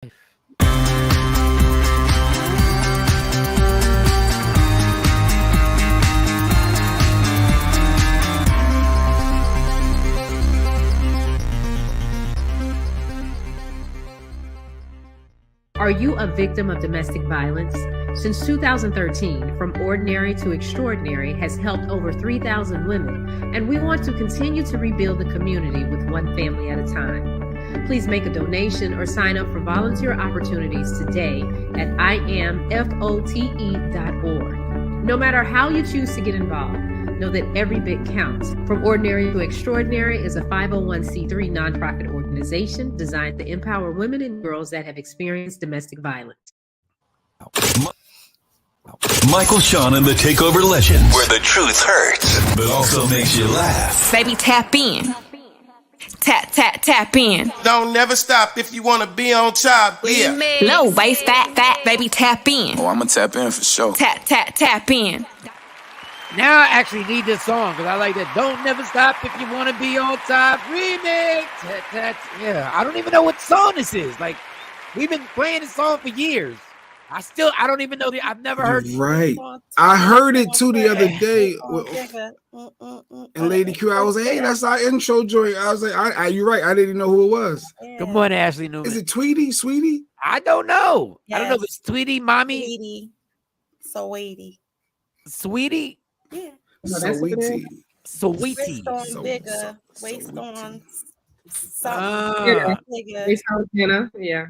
Are you a victim of domestic violence? Since 2013, From Ordinary to Extraordinary has helped over 3,000 women, and we want to continue to rebuild the community with one family at a time. Please make a donation or sign up for volunteer opportunities today at IamFote.org. No matter how you choose to get involved, know that every bit counts. From Ordinary to Extraordinary is a 501c3 nonprofit organization designed to empower women and girls that have experienced domestic violence. Michael, Shawn, and the Takeover Legends, where the truth hurts, but also makes you laugh. Baby, tap in. Tap, tap, tap in. Don't never stop if you want to be on top. Yeah. Low waist, fat, baby, tap in. Oh, I'm going to tap in for sure. Tap, tap, tap in. Now I actually need this song because I like that. Don't never stop if you want to be on top. Remix. Yeah, I don't even know what song this is. Like, we've been playing this song for years. I don't even know I've never heard it. Right. I heard it too the other day. And Lady Q, I was like, hey, that's our intro joint. I was like, you're right. I didn't know who it was. Yeah. Good morning, Ashley Newman. Is it Tweety? Sweetie? I don't know. Yes. I don't know if it's Tweety, Mommy. Sweetie. So weighty. Sweetie? Yeah. Sweetie. Waist on bigger. Waist on Waist on thinner. Yeah.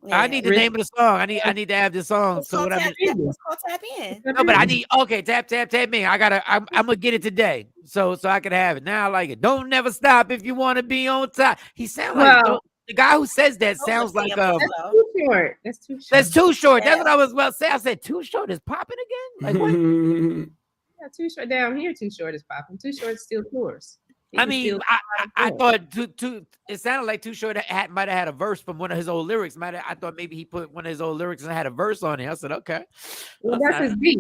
Yeah. I need the name of the song. I need to have this song. It's so called what tap in. It's called tap in. No, but I need tap in. I'm gonna get it today. So I can have it. Now I like it. Don't never stop if you want to be on top. He sounds like the guy who says that sounds like that's too short. That's too short. That's too short. Yeah. That's what I was about to say. I said too short is popping again. Like what? Yeah, too short down here. Too short is popping. Too short is still yours. I mean, I thought too. It sounded like Too Short might have had a verse from one of his old lyrics. I thought maybe he put one of his old lyrics and had a verse on it. I said, okay. Well, that's his beat.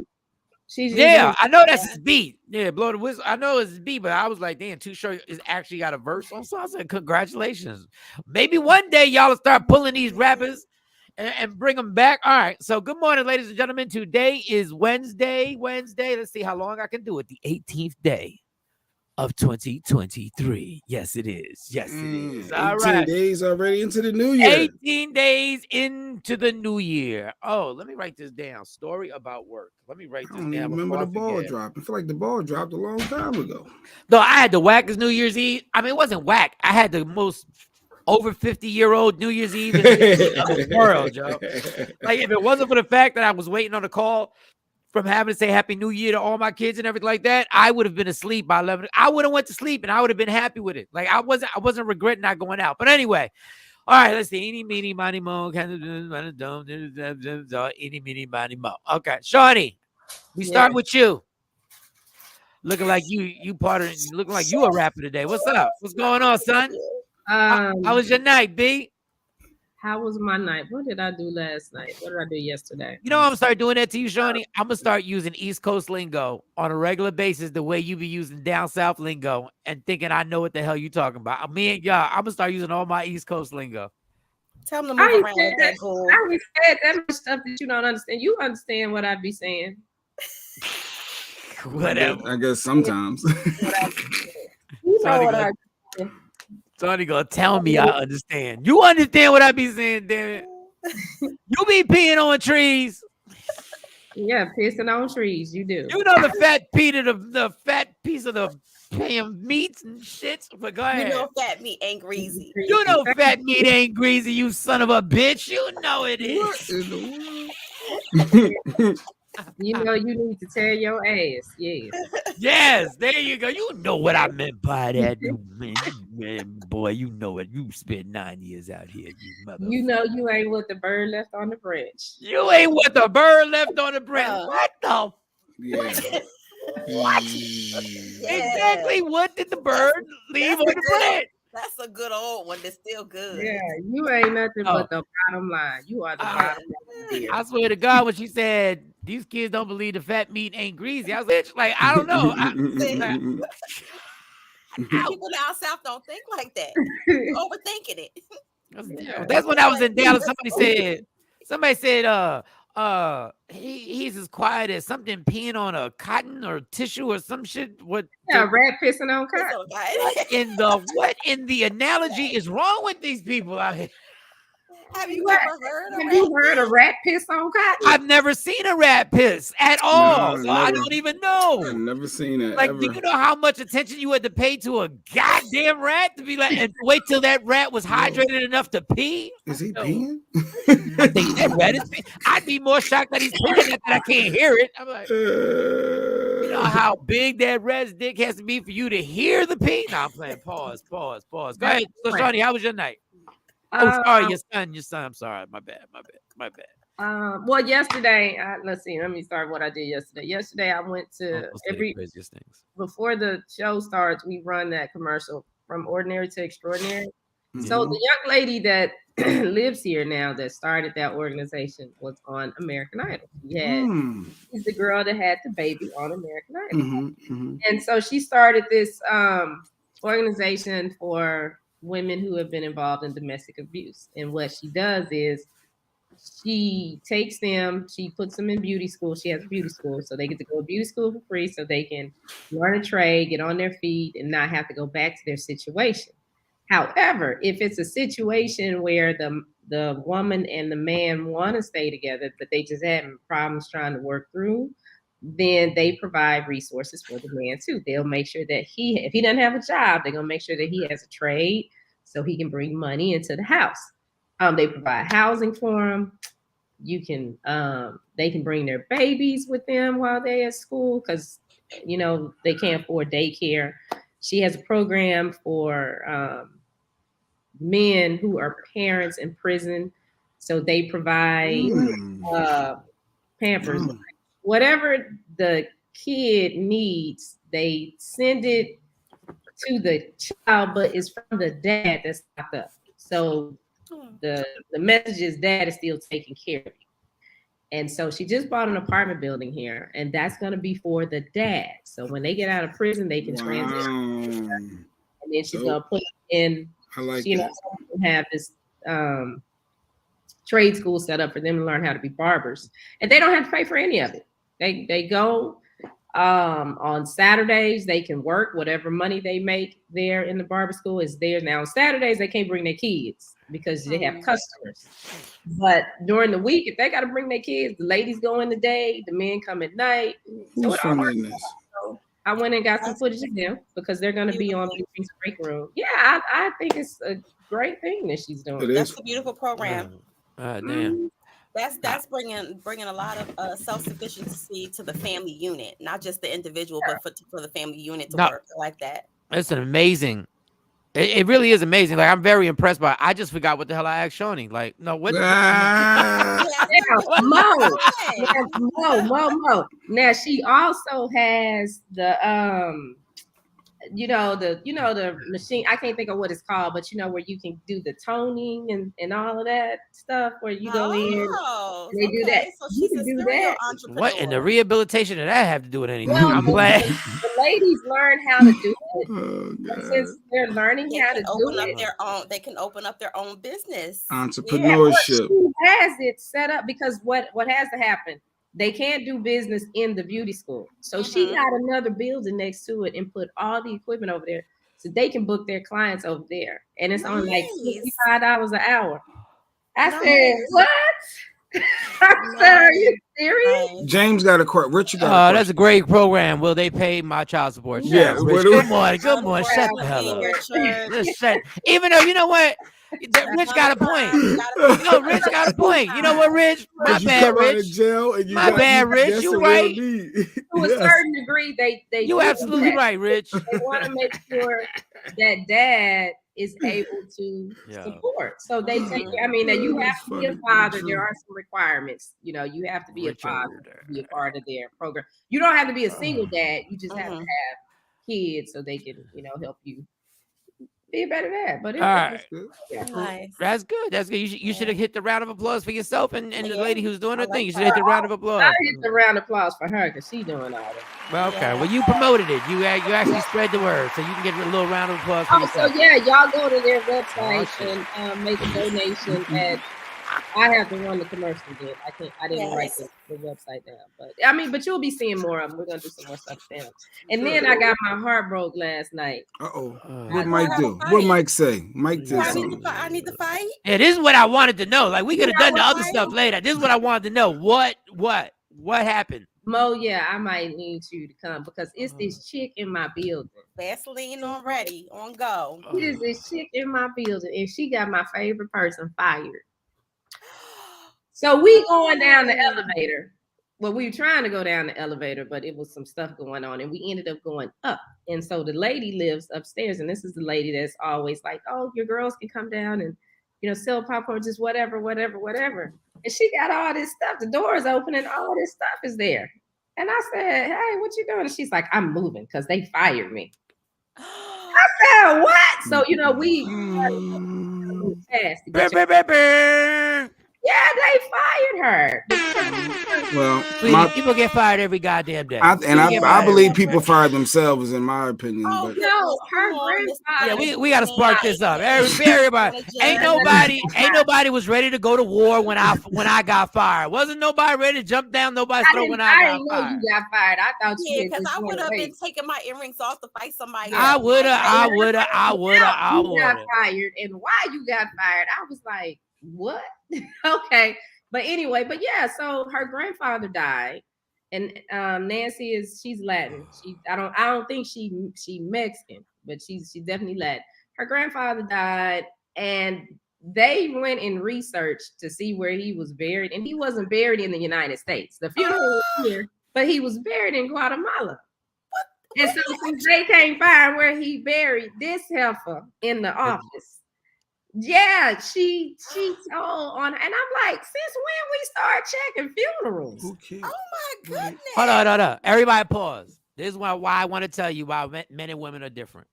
I know that's his beat. Yeah, blow the whistle. I know it's his beat, but I was like, damn, Too Short is actually got a verse on. So I said, congratulations. Maybe one day y'all will start pulling these rappers and bring them back. All right. So good morning, ladies and gentlemen. Today is Wednesday. Let's see how long I can do it. The 18th day of 2023. Yes, it is. All right. 18 days already into the new year. 18 days into the new year. Oh, let me write this down. Story about work. Let me write this down. I remember the ball dropped. I feel like the ball dropped a long time ago. No, I had the wackest New Year's Eve. I mean, it wasn't whack. I had the most over 50-year-old New Year's Eve in the world, Joe. Like, if it wasn't for the fact that I was waiting on a call from having to say Happy New Year to all my kids and everything like that, I would have been asleep by 11. I would have went to sleep and I would have been happy with it. Like I wasn't regretting not going out. But anyway, all right, let's see. Eeny, meeny, miny, mo. Eeny, meeny, miny, mo. Okay, Shawny, we start with you. Looking like you looking like you a rapper today. What's up? What's going on, son? How was your night, B? How was my night? What did I do last night? What did I do yesterday? You know, I'm gonna start doing that to you, Shawny. I'm gonna start using East Coast lingo on a regular basis, the way you be using down South lingo, and thinking I know what the hell you talking about. Me and y'all, I'm gonna start using all my East Coast lingo. Tell them to move around with that goal. I always said that much stuff that you don't understand. You understand what I be saying. Whatever. I guess sometimes. You know what I do. Sonny gonna tell me I understand. You understand what I be saying, damn it. You be peeing on trees. Yeah, pissing on trees. You do. You know the fat piece of the damn meats and shits. But go ahead. You know fat meat ain't greasy. You know fat meat ain't greasy, you son of a bitch. You know it is. You know you need to tear your ass. Yes. Yes, there you go. You know what I meant by that, man, boy. You know it. You spent 9 years out here, you mother. You know you ain't what the bird left on the branch. You ain't what the bird left on the branch. What the? Yeah. What? Exactly. What did the bird leave on the branch? That's a good old one. That's still good. Yeah, you ain't nothing but the bottom line. You are the bottom line. I swear to God, when she said these kids don't believe the fat meat ain't greasy, I was like, I don't know. People down south don't think like that. You're overthinking it. That's when I was in Dallas. Somebody said, he's as quiet as something peeing on a cotton or tissue or some shit. What? Rat pissing on cotton. What in the analogy is wrong with these people out here? Have you ever heard a rat piss on cotton? I've never seen a rat piss at all. So I don't even know. I've never seen that. Like, ever. do you know how much attention you had to pay to a goddamn rat to be like, and wait till that rat was hydrated enough to pee? Is he peeing? I think that rat is peeing. I'd be more shocked that he's peeing that I can't hear it. I'm like, you know how big that rat's dick has to be for you to hear the pee? No, I'm playing. Pause. Go ahead. So, Shawnee, how was your night? Oh, sorry, your son. I'm sorry. My bad. Well, yesterday, let's see. Let me start what I did yesterday. Yesterday, I went to before the show starts, we run that commercial From Ordinary to Extraordinary. Mm-hmm. So the young lady that lives here now that started that organization was on American Idol. She's the girl that had the baby on American Idol. Mm-hmm. And so she started this organization for women who have been involved in domestic abuse. And what she does is she takes them, she puts them in beauty school. She has a beauty school, so they get to go to beauty school for free so they can learn a trade, get on their feet, and not have to go back to their situation. However, if it's a situation where the woman and the man want to stay together, but they just having problems trying to work through, then they provide resources for the man too. They'll make sure that if he doesn't have a job, they're gonna make sure that he has a trade so he can bring money into the house. They provide housing for him. They can bring their babies with them while they're at school because they can't afford daycare. She has a program for men who are parents in prison, so they provide Pampers. Whatever the kid needs, they send it to the child, but it's from the dad that's locked up. So the message is dad is still taking care of you. And so she just bought an apartment building here, and that's going to be for the dad. So when they get out of prison, they can transition. And then she's going to put in, have this trade school set up for them to learn how to be barbers. And they don't have to pay for any of it. They go on Saturdays, they can work whatever money they make there in the barber school is theirs. Now on Saturdays, they can't bring their kids because they have customers. But during the week, if they got to bring their kids, the ladies go in the day, the men come at night. So I went and got some footage of them because they're going to be on Blueprint's break room. Yeah, I think it's a great thing that she's doing. That's a beautiful program. Damn. That's bringing a lot of self-sufficiency to the family unit, not just the individual, but for the family unit to work like that. It's an amazing. It really is amazing. Like, I'm very impressed by it. I just forgot what the hell I asked Shawnee. Like, no, what? Mo. Now she also has the the machine. I can't think of what it's called, but where you can do the toning and all of that stuff where you go in. They do that. So she's a serial entrepreneur. What in the rehabilitation did that have to do with anything? Well, I'm glad the ladies learn how to do it. Since they're learning how to do it, they can open up their own business. Entrepreneurship. She has it set up because what has to happen? They can't do business in the beauty school. So she got another building next to it and put all the equipment over there so they can book their clients over there. And it's on like $55 an hour. I said, what? I said, are you serious? James got a question. Richard got a question. That's a great program. Will they pay my child support? Yeah. Rich, good morning. Shut the hell up. Even though, you know what? Rich got a point. Rich got a point. You know what, Rich? My bad, Rich. My bad, Rich. You right. To a certain degree, they you absolutely right, Rich. They want to make sure that dad is able to support. So they take. I mean, that you have to be a father. There are some requirements. You have to be a father to be a part of their program. You don't have to be a single dad. You just have to have kids so they can, help you Be better than that. But it All was right. yeah. Nice. That's good. That's good. You should have hit the round of applause for yourself and the lady who's doing her thing. You should that. hit the round of applause. I hit the round of applause for her because she doing all that. Well, okay. Well, you promoted it. You actually spread the word, so you can get a little round of applause for Oh, yourself. so yeah, y'all go to their website and make a donation. And I have to run the commercial again. I didn't write the website down, but I mean, but you'll be seeing more of them. We're gonna do some more stuff with them. And then I got my heart broke last night. What Mike do? What Mike say? Mike did something. I need to fight. Yeah, this is what I wanted to know. Like we could have done the other stuff later. This is what I wanted to know. What happened? Mo, yeah, I might need you to come because it's this chick in my building. Vaseline on ready, on go. It is this chick in my building, and she got my favorite person fired. So we going down the elevator. Well, we were trying to go down the elevator, but it was some stuff going on, and we ended up going up. And so the lady lives upstairs, and this is the lady that's always like, "Oh, your girls can come down and, sell popcorn, just whatever." And she got all this stuff. The door is open, and all this stuff is there. And I said, "Hey, what you doing?" And she's like, "I'm moving because they fired me." I said, "What?" So we fast to get yeah, they fired her. Well, people get fired every goddamn day. I believe people fire themselves, in my opinion. Oh but. no, her grandfather. Yeah, we got to spark this up. Everybody, ain't nobody was ready to go to war when I got fired. Wasn't nobody ready to jump down nobody's throat when I got didn't fired. know you got fired. I thought you because I would have been taking my earrings off to fight somebody. I would have. You got fired, and why you got fired? I was like, what? Okay, but anyway, yeah. So her grandfather died, and Nancy she's Latin. I don't think she Mexican, but she's definitely Latin. Her grandfather died, and they went and researched to see where he was buried, and he wasn't buried in the United States. The funeral was here, but he was buried in Guatemala. And so since they can't find where he buried this heifer in the office. Yeah, she told on, and I'm like, since when we start checking funerals? Okay. Oh my goodness! Hold on. Everybody pause. This is why I want to tell you why men and women are different.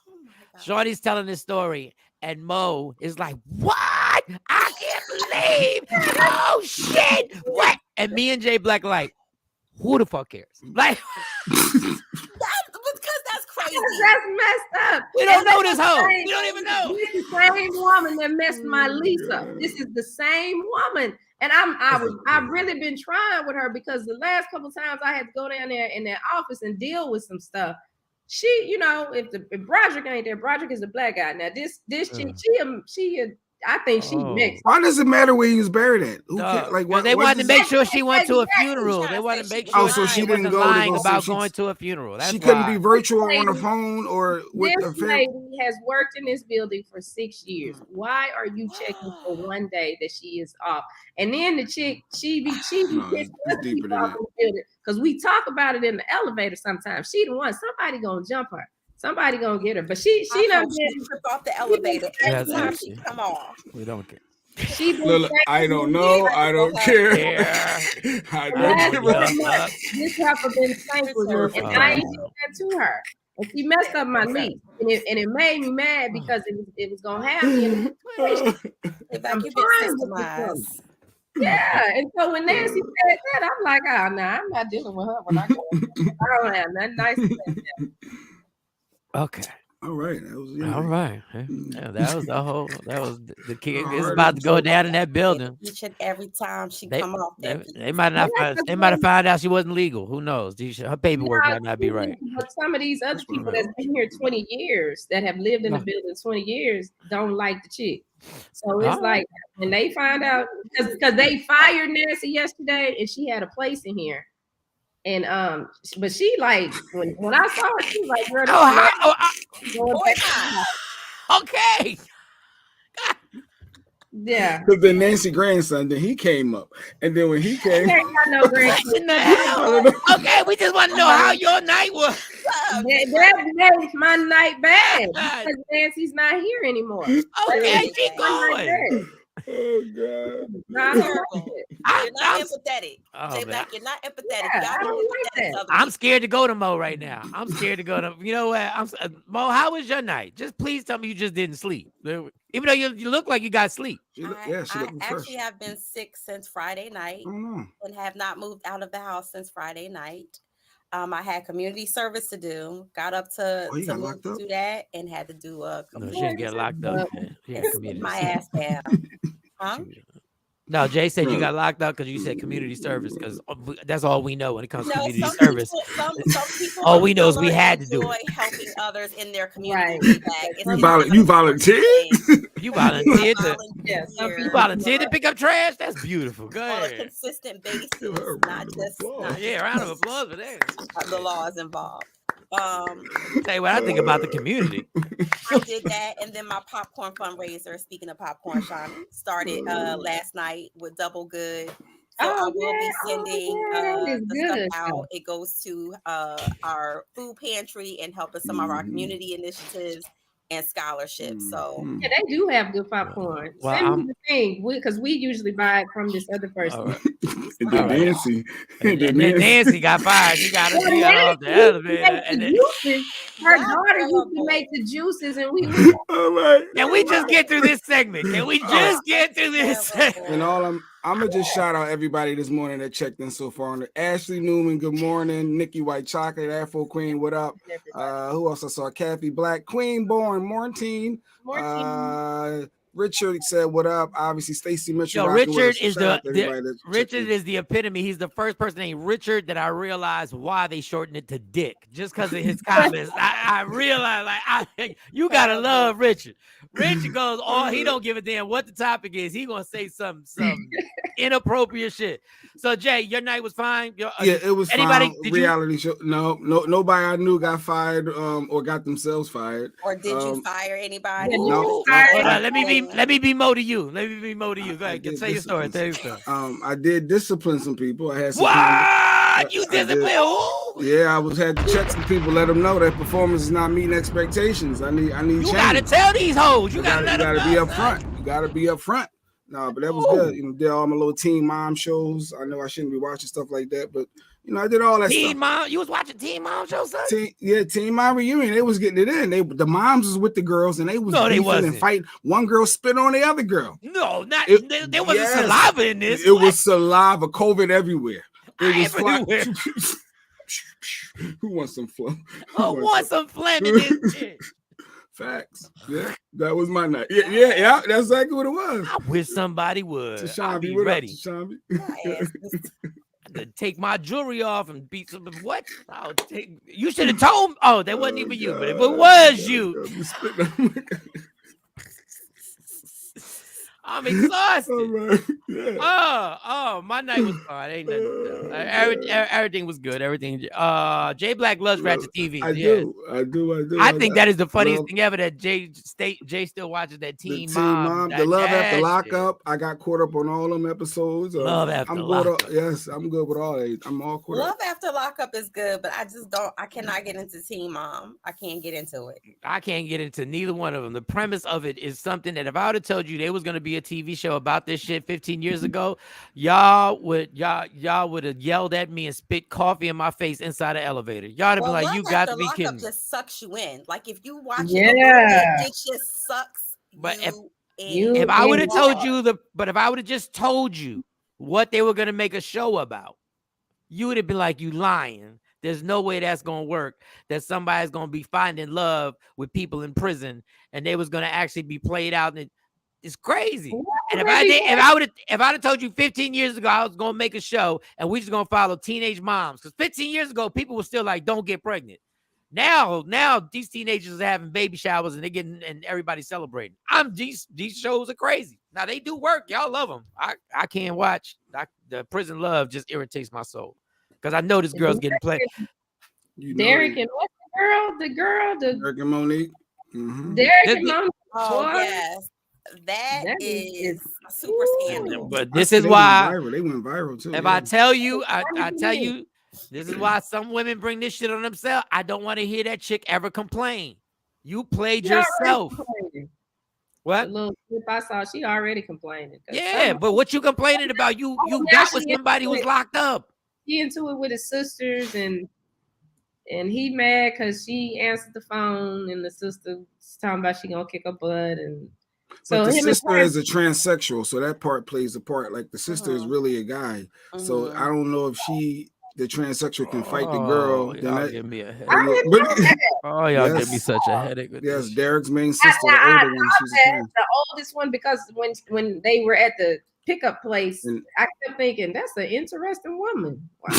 Oh my God. Shorty's telling this story, and Mo is like, "What? I can't believe! Oh shit! What?" And me and Jay Black are like, "Who the fuck cares?" Like. Because that's crazy. That's messed up. We don't know this hoe. We don't even know. This is the same woman that messed my lease up. This is the same woman. And I've really been trying with her because the last couple times I had to go down there in that office and deal with some stuff. She, if Broderick ain't there, Broderick is the black guy. Now this chick, she I think she mixed. Why does it matter where he was buried at? Who cares? Like, they wanted to make sure she went to a funeral. They wanted to make sure so she didn't go lying about going to a funeral. She couldn't be virtual on the phone or with the family. This lady has worked in this building for 6 years. Why are you checking for one day that she is off? And then the chick, she be deeper than that. Because we talk about it in the elevator sometimes. She the one. Somebody gonna jump her. Somebody gonna get her, but she done trip off the elevator every time she come off. We don't care. I don't know. I don't care. I don't give a fuck. This heifer been thankful, and I ain't doing that to her. And she messed up my lease, and it made me mad because it was gonna have me in the situation. Yeah, and so when Nancy said that, I'm like, oh no, I'm not dealing with her when I go. I don't have nothing nice to say. Okay. All right. That was all right. Yeah, that was the kid. It's about to go down in that building. Each and every time she come off. They might have found out she wasn't legal. Who knows? Her paperwork might not be right. But some of these other people that's been here 20 years, that have lived in the building 20 years, don't like the chick. So it's like when they find out, because they fired Nancy yesterday, and she had a place in here. And but she like when I saw her, she was like, okay. Yeah. Because then Nancy grandson, then he came up, and then when he came, no grandson. Okay, we just want to know how your night was. That makes my night bad because Nancy's not here anymore. Okay, she going. oh God. You're not empathetic. Oh, J man. Black, you're not empathetic. Yeah, You I gotta be don't like empathetic that. to other I'm people. scared to go to Mo right now. I'm scared to go to. You know what? Mo. How was your night? Just please tell me you just didn't sleep, even though you look like you got sleep. She I looked fresh. actually have been sick since Friday night Oh no. and have not moved out of the house since Friday night. I had community service to do. Got up to You got move locked to up? do that and had to do a No, she community didn't get locked up. Man. She got and sit community my service. ass down. Huh? No, Jay said you No. got locked up because you said community service, because that's all we know when it comes to No, community some service. people, some people All of we know is we color had to do enjoy it. helping others in their community. Right. Way back. It's You, not you a volunteered? thing. You volunteered to. Yeah, some You people volunteered to pick up trash. That's beautiful. Go on a ahead. consistent basis, Give her a not round of just applause. Yeah, round of applause for that. the laws involved. Tell you what I think about the community. I did that, and then my popcorn fundraiser. Speaking of popcorn, Shawn, started last night with Double Good. So I will be sending that is the stuff good. out. It goes to our food pantry and helping some of our community initiatives and scholarships. So Yeah, they do have good popcorn. Well, Send me the thing because we usually buy it from this other person. All right. And then All right. Nancy. And then Nancy got fired. She got off the elevator. And then, Her daughter used to make the juices, and we All right. can we just get through this segment? Can we just get through this segment? And all I'm gonna just shout out everybody this morning that checked in so far. Ashley Newman, good morning. Nikki White Chocolate, Afro Queen, what up? Who else I saw? Kathy Black, Queen Born, Mortine. Richard said, "What up?" Obviously, Stacy Mitchell. Yo, Richard is Richard is the epitome. He's the first person named Richard that I realized why they shortened it to Dick, just because of his comments. I realized, you gotta love Richard. Richard goes, he don't give a damn what the topic is. He gonna say some inappropriate shit. So Jay, your night was fine. It was anybody fine. Reality show. No, nobody I knew got fired or got themselves fired. Or did you fire anybody? No. Let me be Mo to you. Let me be Mo to you. Go ahead. Say your story. I did discipline some people. I had some what? You discipline who? Yeah, I had to check some people, let them know that performance is not meeting expectations. I need You change. gotta tell these hoes. You gotta be upfront. You gotta be upfront. No, but that was good. Did all my little Teen Mom shows. I know I shouldn't be watching stuff like that, but I did all that Teen stuff. Mom, you was watching Teen Mom shows, son? Teen Mom reunion. They was getting it in. The moms was with the girls, and they was and fighting. One girl spit on the other girl. No, there wasn't saliva in this. It was saliva, COVID everywhere. It was everywhere. Who wants some phlegm? Who wants some phlegm in this shit? Facts. Yeah, that was my night. Yeah. That's exactly what it was. I wish somebody would. Tashambi, be ready. To take my jewelry off and beat some. What? You should have told me. Oh, that wasn't even you, but if it was you, I'm exhausted. My night was fine. Ain't nothing. Everything was good. Everything. Jay Black loves Ratchet TV. I do. I think that is the funniest thing ever. That Jay still watches that Teen Mom. The Love After Lockup. I got caught up on all them episodes. Love After Lockup. Yes, I'm good with all that. I'm all caught up. Love After Lockup is good, but I cannot get into Teen Mom. I can't get into it. I can't get into neither one of them. The premise of it is something that if I would have told you there was going to be a TV show about this shit 15 years ago, y'all would have yelled at me and spit coffee in my face inside the elevator. Y'all would have been like, "You got to be kidding me." Just sucks you in. Like if you watch it just sucks. But if I would have told you if I would have just told you what they were going to make a show about, you would have been like, "You lying. There's no way that's going to work. That somebody's going to be finding love with people in prison and they was going to actually be played out." And it's crazy. And if I would have told you 15 years ago I was going to make a show and we just going to follow teenage moms, because 15 years ago people were still like, "Don't get pregnant." Now these teenagers are having baby showers and and everybody's celebrating. These shows are crazy. Now they do work. Y'all love them. I can't watch. The prison love just irritates my soul because I know this girl's getting played. Derek and what's the girl? Derek and Monique. Mm-hmm. Derek and Monique. Oh yes. That is a super scandal. But this is why they went viral too. If I tell you, I tell you, this is why some women bring this shit on themselves. I don't want to hear that chick ever complain. You played yourself. The What? little clip I saw, she already complaining. Yeah, but what you complaining about? You now got with she somebody who was locked up. He into it with his sisters, and he mad because she answered the phone, and the sister's talking about she gonna kick her butt, and But so the him and sister is a transsexual, so that part plays a part. Like the sister is Mhm. really a guy, so I don't know if the transsexual can fight the Oh, girl. Then y'all that, give me a I headache. didn't but know that. Oh, y'all give me yes, such a headache with yes, this. Derek's main I sister, the thought older one, she's a that trans. the oldest one, because when they were at the pickup place, And I kept thinking that's an interesting woman. Wow.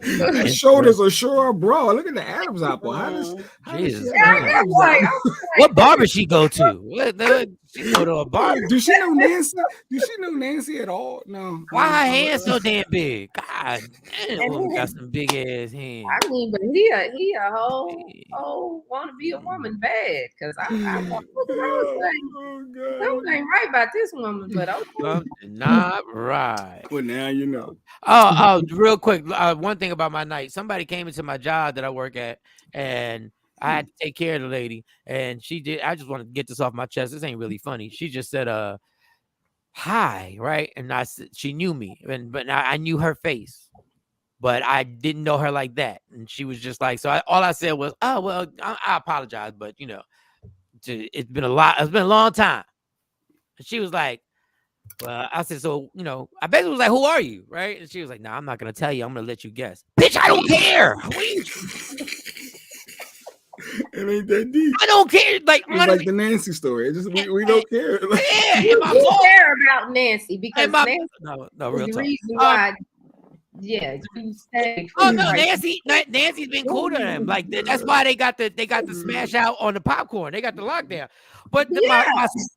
her shoulders are sure broad. Look at the Adam's apple. How does she Jesus have an Christ. Adam's Like, apple? What barber she go to? She go to a barber. Do she know Nancy? Do she know Nancy at all? No. Why her No. hands so damn big? God damn, and woman he, got some big ass hands. I mean, but he a whole want to be a woman bad, because I thought something ain't right about this woman, but okay. Something not right. Well, now you know. Oh, real quick. One thing about my night. Somebody came into my job that I work at, and I had to take care of the lady. And she did. I just want to get this off my chest. This ain't really funny. She just said, hi, right? And she knew me, but I knew her face, but I didn't know her like that. And she was just like, so all I said was, oh, well, I apologize, but it's been a long time. And she was like, well, I said, so, I basically was like, who are you? Right. And she was like, no, I'm not going to tell you. I'm going to let you guess. Bitch, I don't care. It ain't that deep. I don't care. Like, it's like the Nancy story. It just we don't care. Yeah, You care about Nancy, because Nancy no, is real the talk. reason why. Yeah, you stay. Oh no, Nancy's been cool to them. Like that's why they got the smash out on the popcorn. They got the lockdown. But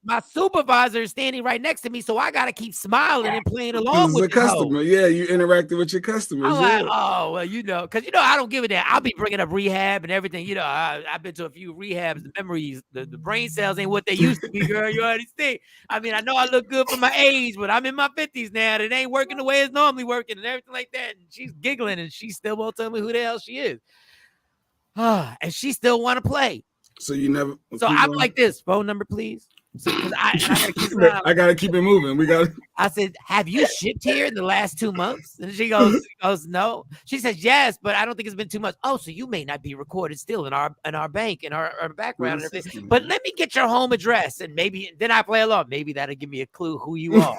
my supervisor is standing right next to me, so I gotta keep smiling and playing along with a customer. Yeah, you interacted with your customers. I'm like, oh well, because I don't give a damn. I'll be bringing up rehab and everything. I've been to a few rehabs. The memories, the brain cells ain't what they used to be, girl. You understand? I mean, I know I look good for my age, but I'm in my 50s now. And it ain't working the way it's normally working and everything like that. And she's giggling, and she still won't tell me who the hell she is. And she still want to play. So you never. So I'm like this. Phone number, please. I gotta keep it moving. I said, have you shipped here in the last 2 months? And she goes, no. She says, yes, but I don't think it's been 2 months. Oh, so you may not be recorded still in our bank, in our background and everything. But let me get your home address, and maybe then I play along. Maybe that'll give me a clue who you are.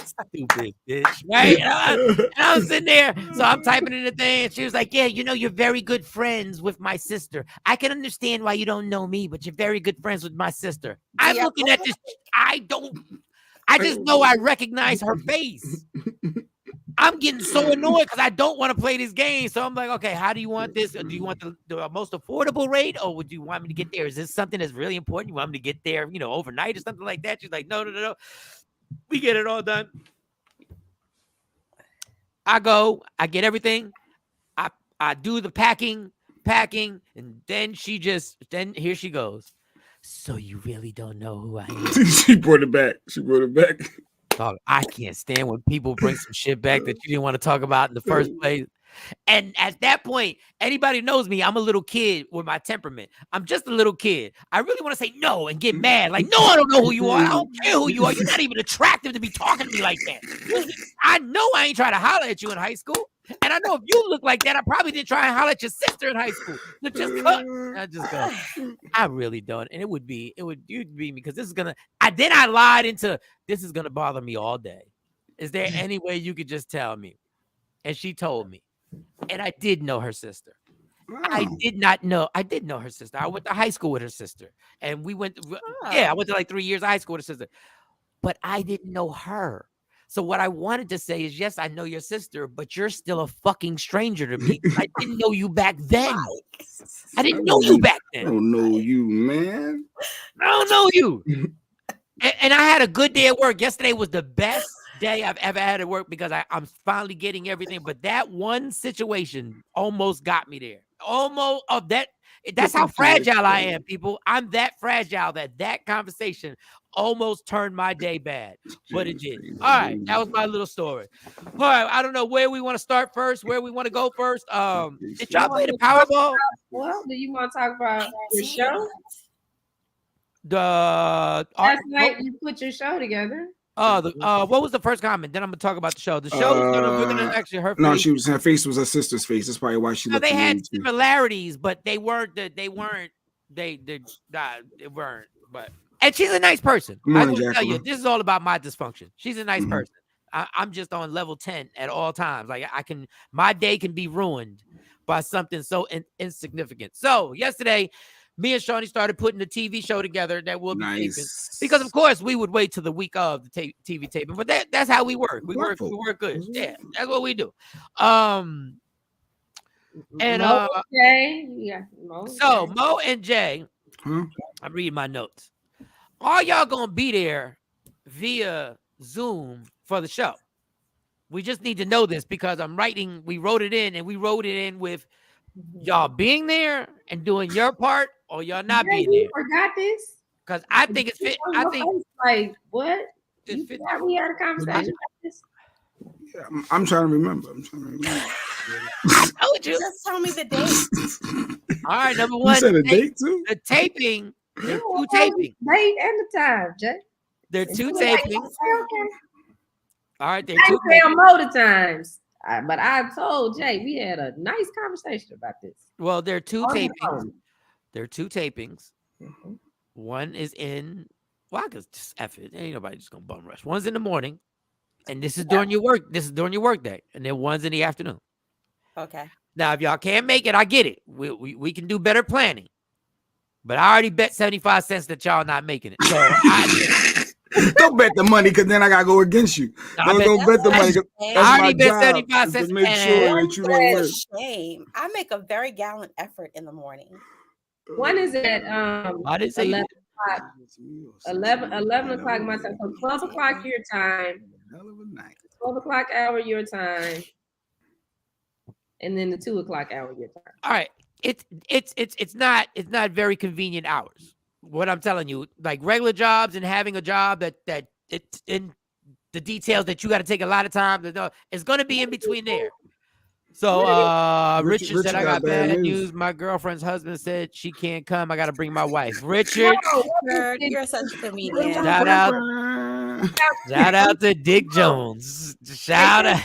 Stupid bitch, right? And I was sitting there, so I'm typing in the thing, and she was like, yeah, you're very good friends with my sister. I can understand why you don't know me, but you're very good friends with my sister. I'm looking at this. I just know I recognize her face. I'm getting so annoyed because I don't want to play this game. So I'm like, okay, how do you want this? Do you want the most affordable rate, or would you want me to get there? Is this something that's really important? You want me to get there, overnight or something like that? She's like, no. We get it all done. I go, I get everything. I do the packing, and then here she goes. So you really don't know who I am? She brought it back. Dog, I can't stand when people bring some shit back that you didn't want to talk about in the first place. And at that point, anybody knows me, I'm a little kid with my temperament. I'm just a little kid. I really want to say no and get mad. Like, no, I don't know who you are. I don't care who you are. You're not even attractive to be talking to me like that. I know I ain't trying to holler at you in high school. And I know if you look like that, I probably didn't try and holler at your sister in high school. So just cut. I just go, I really don't. And you'd be me, because this is going to, then I lied into, this is going to bother me all day. Is there any way you could just tell me? And she told me. And I did know her sister. Wow. I did know her sister. I went to high school with her sister. And I went to like 3 years of high school with her sister. But I didn't know her. So what I wanted to say is, yes, I know your sister, but you're still a fucking stranger to me. I didn't know you back then. I didn't know you back then. I don't know you, man. I don't know you. And I had a good day at work. Yesterday was the best day I've ever had at work, because I'm finally getting everything. But that one situation almost got me there. Almost of that. That's how fragile I am, people. I'm that fragile that conversation almost turned my day bad, but it did. All right, that was my little story. All right, I don't know where we want to start first, where we want to go first. Did y'all play the Powerball? Well, do you want to talk about your show? Last night you put your show together. What was the first comment? Then I'm gonna talk about the show. The show we're gonna actually her. No, face. her face was her sister's face. That's probably why she. No, they had similarities, but they weren't. They weren't. But and she's a nice person. I will tell you, this is all about my dysfunction. She's a nice person. I'm just on level 10 at all times. Like my day can be ruined by something so insignificant. So yesterday, me and Shawnee started putting the TV show together that we'll be taping. Because of course we would wait till the week of the TV taping, but that's how we work. We work good. Yeah, that's what we do. And Mo and Jay, I'm reading my notes. All y'all gonna be there via Zoom for the show. We just need to know this because we wrote it in with y'all being there and doing your part, or y'all not being there. Forgot this? Because I think it's fit. I think like what? We had a conversation about this. Yeah, I'm trying to remember. I told you. Just tell me the date. All right, number one. You said a date too? The taping. There are 2 tapings. Date and the time, Jay. There are 2 tapings. Okay. All right, there I are 2 tell Mo the times. But I told Jay we had a nice conversation about this. Well, there are 2 tapings. There are 2 tapings. Mm-hmm. One is in. Well, I could just F it. Ain't nobody just gonna bum rush. One's in the morning, and this is during your work. This is during your work day, and then one's in the afternoon. Okay. Now, if y'all can't make it, I get it. We can do better planning. But I already bet 75 cents that y'all not making it. So don't bet the money because then I gotta go against you. Don't bet the money. I already bet 75 cents. To make sure that you don't win. Shame. I make a very gallant effort in the morning. When is it? I didn't say 11 o'clock. 11 o'clock my time. So 12 o'clock your time. 12 o'clock hour your time. And then the 2 o'clock hour your time. All right. It's not very convenient hours. What I'm telling you, like regular jobs and having a job that it's in the details that you got to take a lot of time to know, it's going to be in between there. So Richard said I got bad news. My girlfriend's husband said she can't come. I got to bring my wife. Richard, you're such a comedian. Shout out to Dick Jones. Shout out.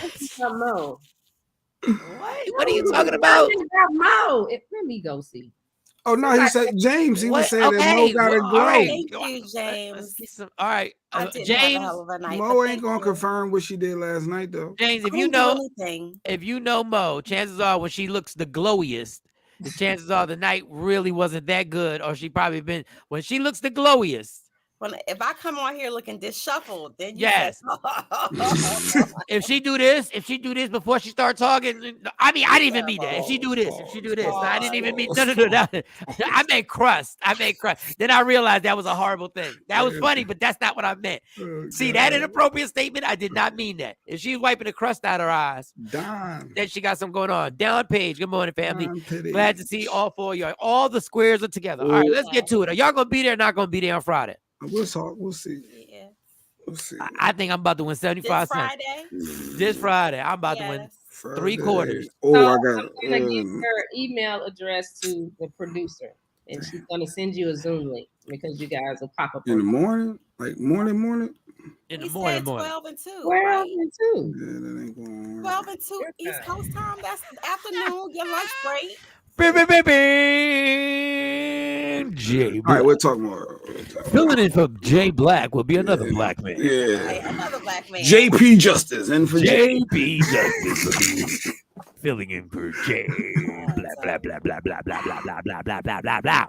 What are you talking about? Mo. Let me go see. Oh no, he said James. He was saying that Mo got a glow. Right. Thank you, James. All right, James. Mo ain't gonna confirm what she did last night, though. James, if you know Mo, chances are when she looks the glowiest, the chances are the night really wasn't that good, or she probably been when she looks the glowiest. If I come on here looking disheveled, then yes. If she do this before she start talking, I mean, I didn't even mean that. If she do this, I didn't even mean no. I made crust. Then I realized that was a horrible thing. That was funny, but that's not what I meant. See, that inappropriate statement, I did not mean that. If she's wiping the crust out her eyes, then she got something going on. Down page. Good morning, family. Glad to see all 4 of y'all. All the squares are together. All right, let's get to it. Are y'all gonna be there or not gonna be there on Friday? We'll talk. We'll see. Yeah. We'll see. I think I'm about to win 75 cents. This Friday, I'm about to win Friday. 3/4. I got. I'm gonna give her email address to the producer, and she's gonna send you a Zoom link because you guys will pop up in the morning, like morning. In the morning. 12 and 2. 12 and 2. Yeah, that ain't going. 12 and 2 East Coast time. That's afternoon. Your lunch break. Jay Black. All right, we'll talk more. Filling in for Jay Black will be another black man. Yeah, another black man. JP Justice and for JP Justice. Filling in for Jay. Blah blah blah blah blah blah blah blah blah blah blah blah blah.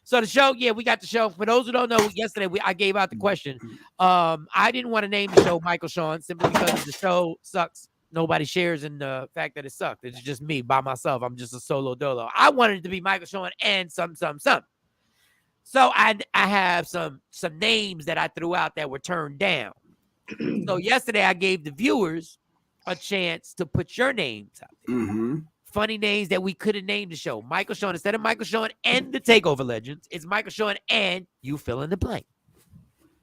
So the show, we got the show. For those who don't know, yesterday I gave out the question. I didn't want to name the show Michael Shawn simply because the show sucks. Nobody shares in the fact that it sucked. It's just me by myself. I'm just a solo dolo. I wanted it to be Michael Shawn and some. So I have some names that I threw out that were turned down. So yesterday I gave the viewers a chance to put your names out there. Mm-hmm. Funny names that we couldn't name the show. Michael Shawn, instead of Michael Shawn and the Takeover Legends, it's Michael Shawn and you fill in the blank.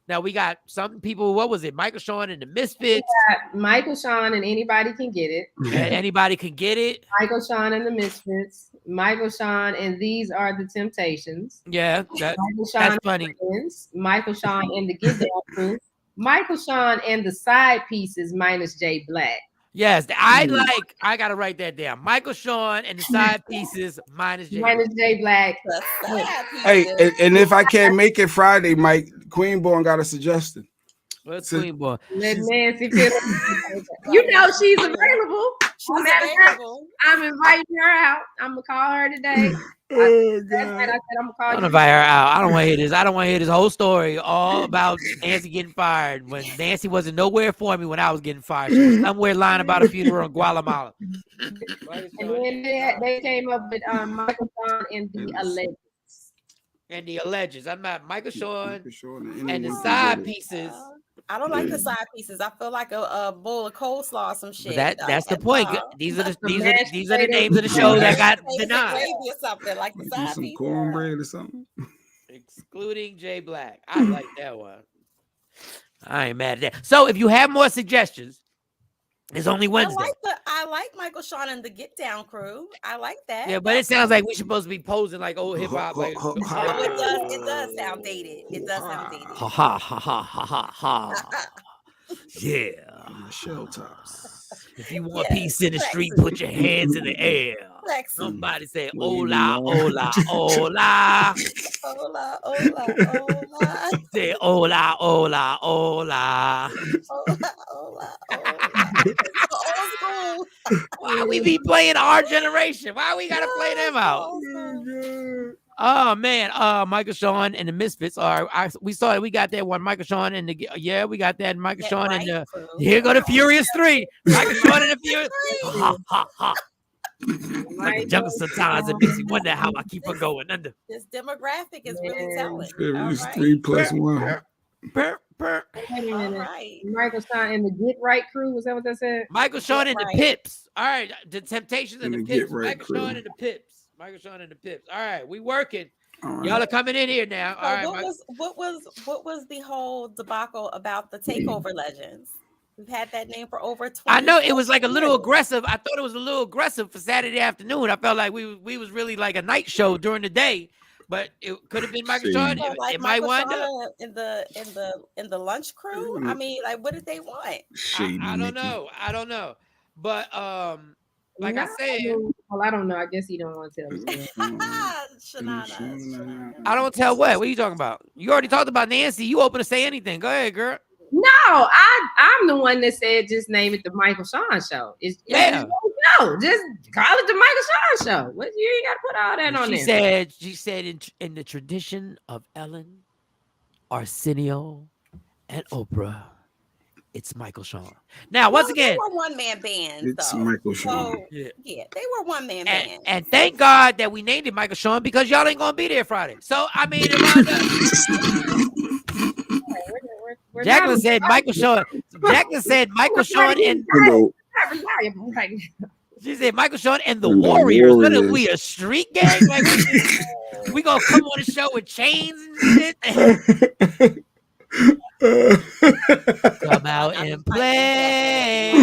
Now we got some people. What was it? Michael Shawn and the Misfits. Michael Shawn and Anybody Can Get It. Anybody can get it. Michael Shawn and the Misfits. Michael Shawn and These Are the Temptations. Yeah, Michael Shawn that's funny. Friends. Michael Shawn and the Get Down Crew. Michael Shawn and the Side Pieces minus Jay Black. Yes, I gotta write that down. Michael Shawn and the Side Pieces minus Jay Black. Hey, and if I can't make it Friday, Mike, Queenborn got a suggestion. What's Queenborn? Let Nancy feel you know she's available. She's available. I'm inviting her out. I'm gonna call her today. I said I'm gonna call I don't invite her out. I don't want to hear this. I don't want to hear this whole story all about Nancy getting fired when Nancy wasn't nowhere for me when I was getting fired. She was somewhere lying about a funeral in Guatemala. And then they came up with Michael Shawn and the Allegeds. And the Allegeds. I'm not Michael Shawn and the Side Pieces. I don't like the side pieces. I feel like a bowl of coleslaw or some shit. That's the point. These are the names of the show that got denied. Or something like the side some cornbread or something. Excluding Jay Black. I like that one. I ain't mad at that. So if you have more suggestions, it's only Wednesday. I like Michael Shawn and the Get Down Crew. I like that. Yeah, but it sounds like we supposed to be posing like old hip hop. Like, it does sound dated. It does sound dated. Ha ha ha ha ha ha. Yeah. Shell tops. If you want peace in the street, put your hands in the air. Somebody say hola, hola, hola. Hola, hola, hola. Say hola, hola, hola. Hola, hola, hola. Why we be playing our generation? Why we gotta play them out? Oh man, Michael Shawn and the Misfits are. We saw it. We got that one. Michael Shawn and the we got that. Michael Shawn and the here go the Furious 3. Michael Shawn and the Furious. Ha ha ha. Like the jungle sometimes it makes me wonder how I keep on going under. This demographic is really telling. Furious 3 plus 1. All right. Michael Shawn and the Get Right Crew. Was that what that said? Michael Shawn and the Pips. All right, the Temptations and the Pips. Michael Shawn and the Pips. Michael Shawn and the Pips. All right, we working. Right. Y'all are coming in here now. All right. What was the whole debacle about the Takeover Legends? We've had that name for over 20 I know it was like a little aggressive. I thought it was a little aggressive for Saturday afternoon. I felt like we was really like a night show during the day, but it could have been Michael Shawn. Like it might wind up in the lunch crew. I mean, like, what did they want? I don't know. But like I said, well, I don't know. I guess he don't want to tell me. I don't tell what. What are you talking about? You already talked about Nancy. You open to say anything. Go ahead, girl. No, I'm the one that said just name it the Michael Shawn Show. No, just call it the Michael Shawn Show. What you ain't got to put all that on there. She said in the tradition of Ellen, Arsenio, and Oprah, it's Michael Shawn. Now, once again, they were one-man band. It's Michael Shawn. So, yeah, they were one-man band. And thank God that we named it Michael Shawn because y'all ain't gonna be there Friday. So I mean, Jacqueline said Michael Shawn. Jacqueline said Michael Shawn and she said Michael Shawn and the Warriors. What are we, a street gang? Like we gonna come on the show with chains and shit. Come out and play.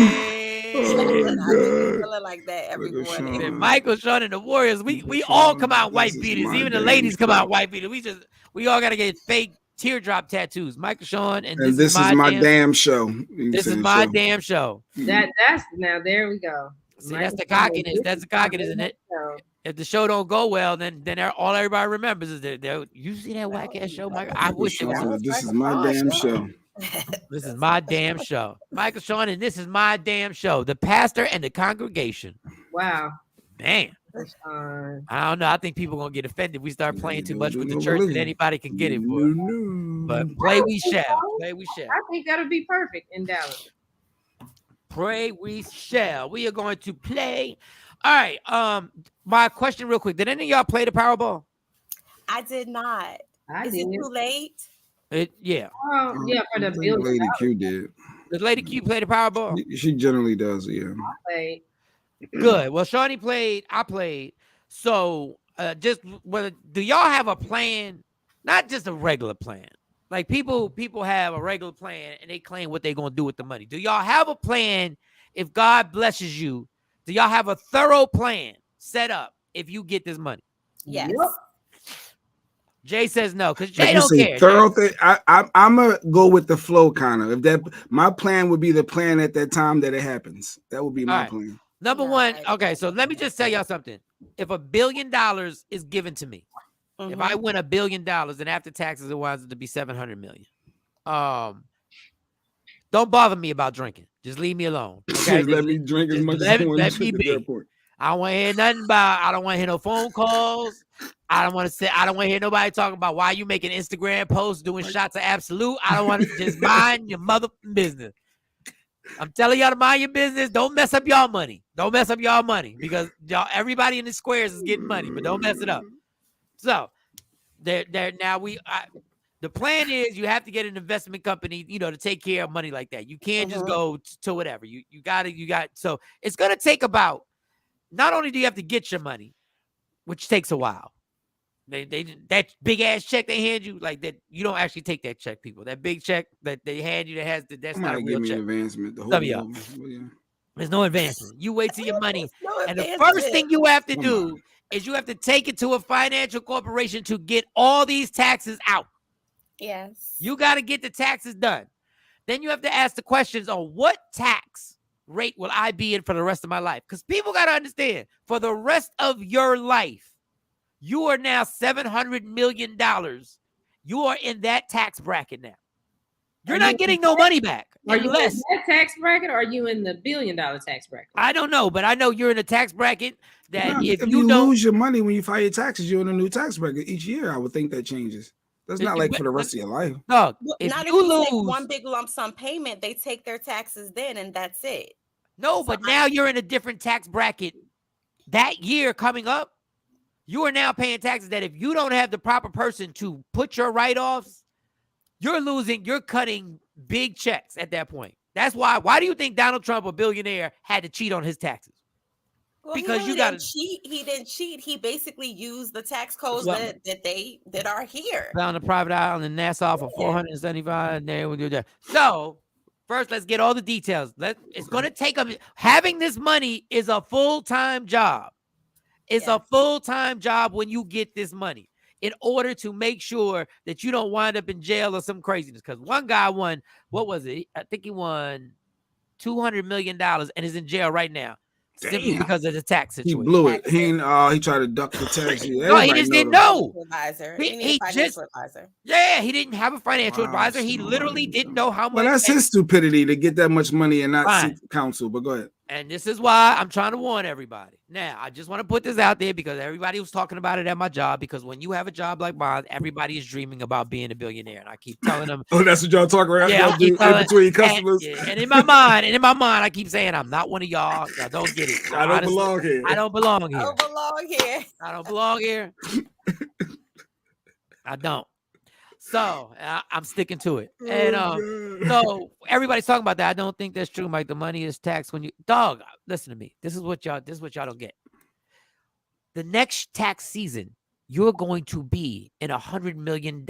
Like that every morning. Michael Shawn and the Warriors. We all come out white beaters. Even the ladies come out white beaters. We all gotta get fake teardrop tattoos. Michael Shawn and this is my damn show. This is my damn show. That's now there we go. See, that's the cockiness. That's the cockiness, isn't it? If the show don't go well, then all everybody remembers is that you see that whack ass show, Michael. I wish it was. This is my damn show. This is my damn show. Michael Shawn, and this is my damn show. The pastor and the congregation. Wow. Man. I don't know. I think people are gonna get offended if we start playing too much with the church that anybody can get it for. But play we shall. Play we shall. I think that'll be perfect in Dallas. Pray we shall. We are going to play. All right. My question real quick. Did any of y'all play the Powerball? I did not. Is it too late? Yeah. Yeah, for the billion. Lady Q did. The Lady Q played the Powerball? She generally does, yeah. I played. Good. Well, Shawnee played. I played. So, do y'all have a plan? Not just a regular plan, Like people have a regular plan and they claim what they're gonna do with the money. Do y'all have a plan if God blesses you? Do y'all have a thorough plan set up if you get this money? Yes. Yep. Jay says no, because Jay Like you don't say, care. thorough thing. I'm gonna go with the flow, kind of. If that my plan would be the plan at that time that it happens. That would be my plan. Number one, okay. So let me just tell y'all something. If $1 billion is given to me, if I win $1 billion, and after taxes it winds up to be 700 million. Don't bother me about drinking. Just leave me alone. Okay? Just let me drink as much as I want to drink at that point. I don't want to hear nothing about. I don't want to hear no phone calls. I don't want to say. I don't want to hear nobody talking about why you making Instagram posts doing shots of Absolute. I don't want to just mind your mother business. I'm telling y'all to mind your business. Don't mess up y'all money. Don't mess up y'all money because y'all everybody in the squares is getting money, but don't mess it up. So there now the plan is you have to get an investment company, to take care of money like that. You can't just go to whatever. You got so it's gonna take about. Not only do you have to get your money, which takes a while. That big ass check they hand you, like that, you don't actually take that check, people. That big check that they hand you that's not a real check. Advancement. There's no advancement. You wait till your money, and the first thing you have to do is you have to take it to a financial corporation to get all these taxes out. Yes. You got to get the taxes done. Then you have to ask the questions on what tax rate will I be in for the rest of my life? Because people got to understand, for the rest of your life, you are now $700 million. You are in that tax bracket now. You're not getting no money back. Are you in that tax bracket or are you in the $1 billion tax bracket? I don't know, but I know you're in a tax bracket that if you lose your money when you file your taxes, you're in a new tax bracket each year. I would think that changes. That's not like for the rest of your life. No, if you lose one big lump sum payment, they take their taxes then, and that's it. No, but now you're in a different tax bracket. That year coming up, you are now paying taxes that if you don't have the proper person to put your write-offs, you're cutting big checks at that point. That's why. Why do you think Donald Trump, a billionaire, had to cheat on his taxes? Well, because he didn't cheat. He basically used the tax codes that are here. Found a private island in Nassau for $475. And there we do that. So first, let's get all the details. It's going to take having this money is a full-time job. It's a full-time job when you get this money in order to make sure that you don't wind up in jail or some craziness. Because one guy won, what was it? I think he won $200 million and is in jail right now. Simply because of the tax situation. He blew it. He tried to duck the tax. No, he just didn't know. He didn't have a financial advisor. He literally didn't know how much. Well, that's his stupidity to get that much money and not seek counsel. But go ahead. And this is why I'm trying to warn everybody. Now, I just want to put this out there because everybody was talking about it at my job. Because when you have a job like mine, everybody is dreaming about being a billionaire. And I keep telling them. Oh, that's what y'all talking about? Yeah, in between customers. And in my mind, I keep saying I'm not one of y'all. Y'all don't get it. I don't belong here. I don't belong here. I don't belong here. I don't belong here. I don't. So I'm sticking to it. And so everybody's talking about that. I don't think that's true, Mike. The money is taxed when you listen to me. This is what y'all don't get. The next tax season, you're going to be in $100 million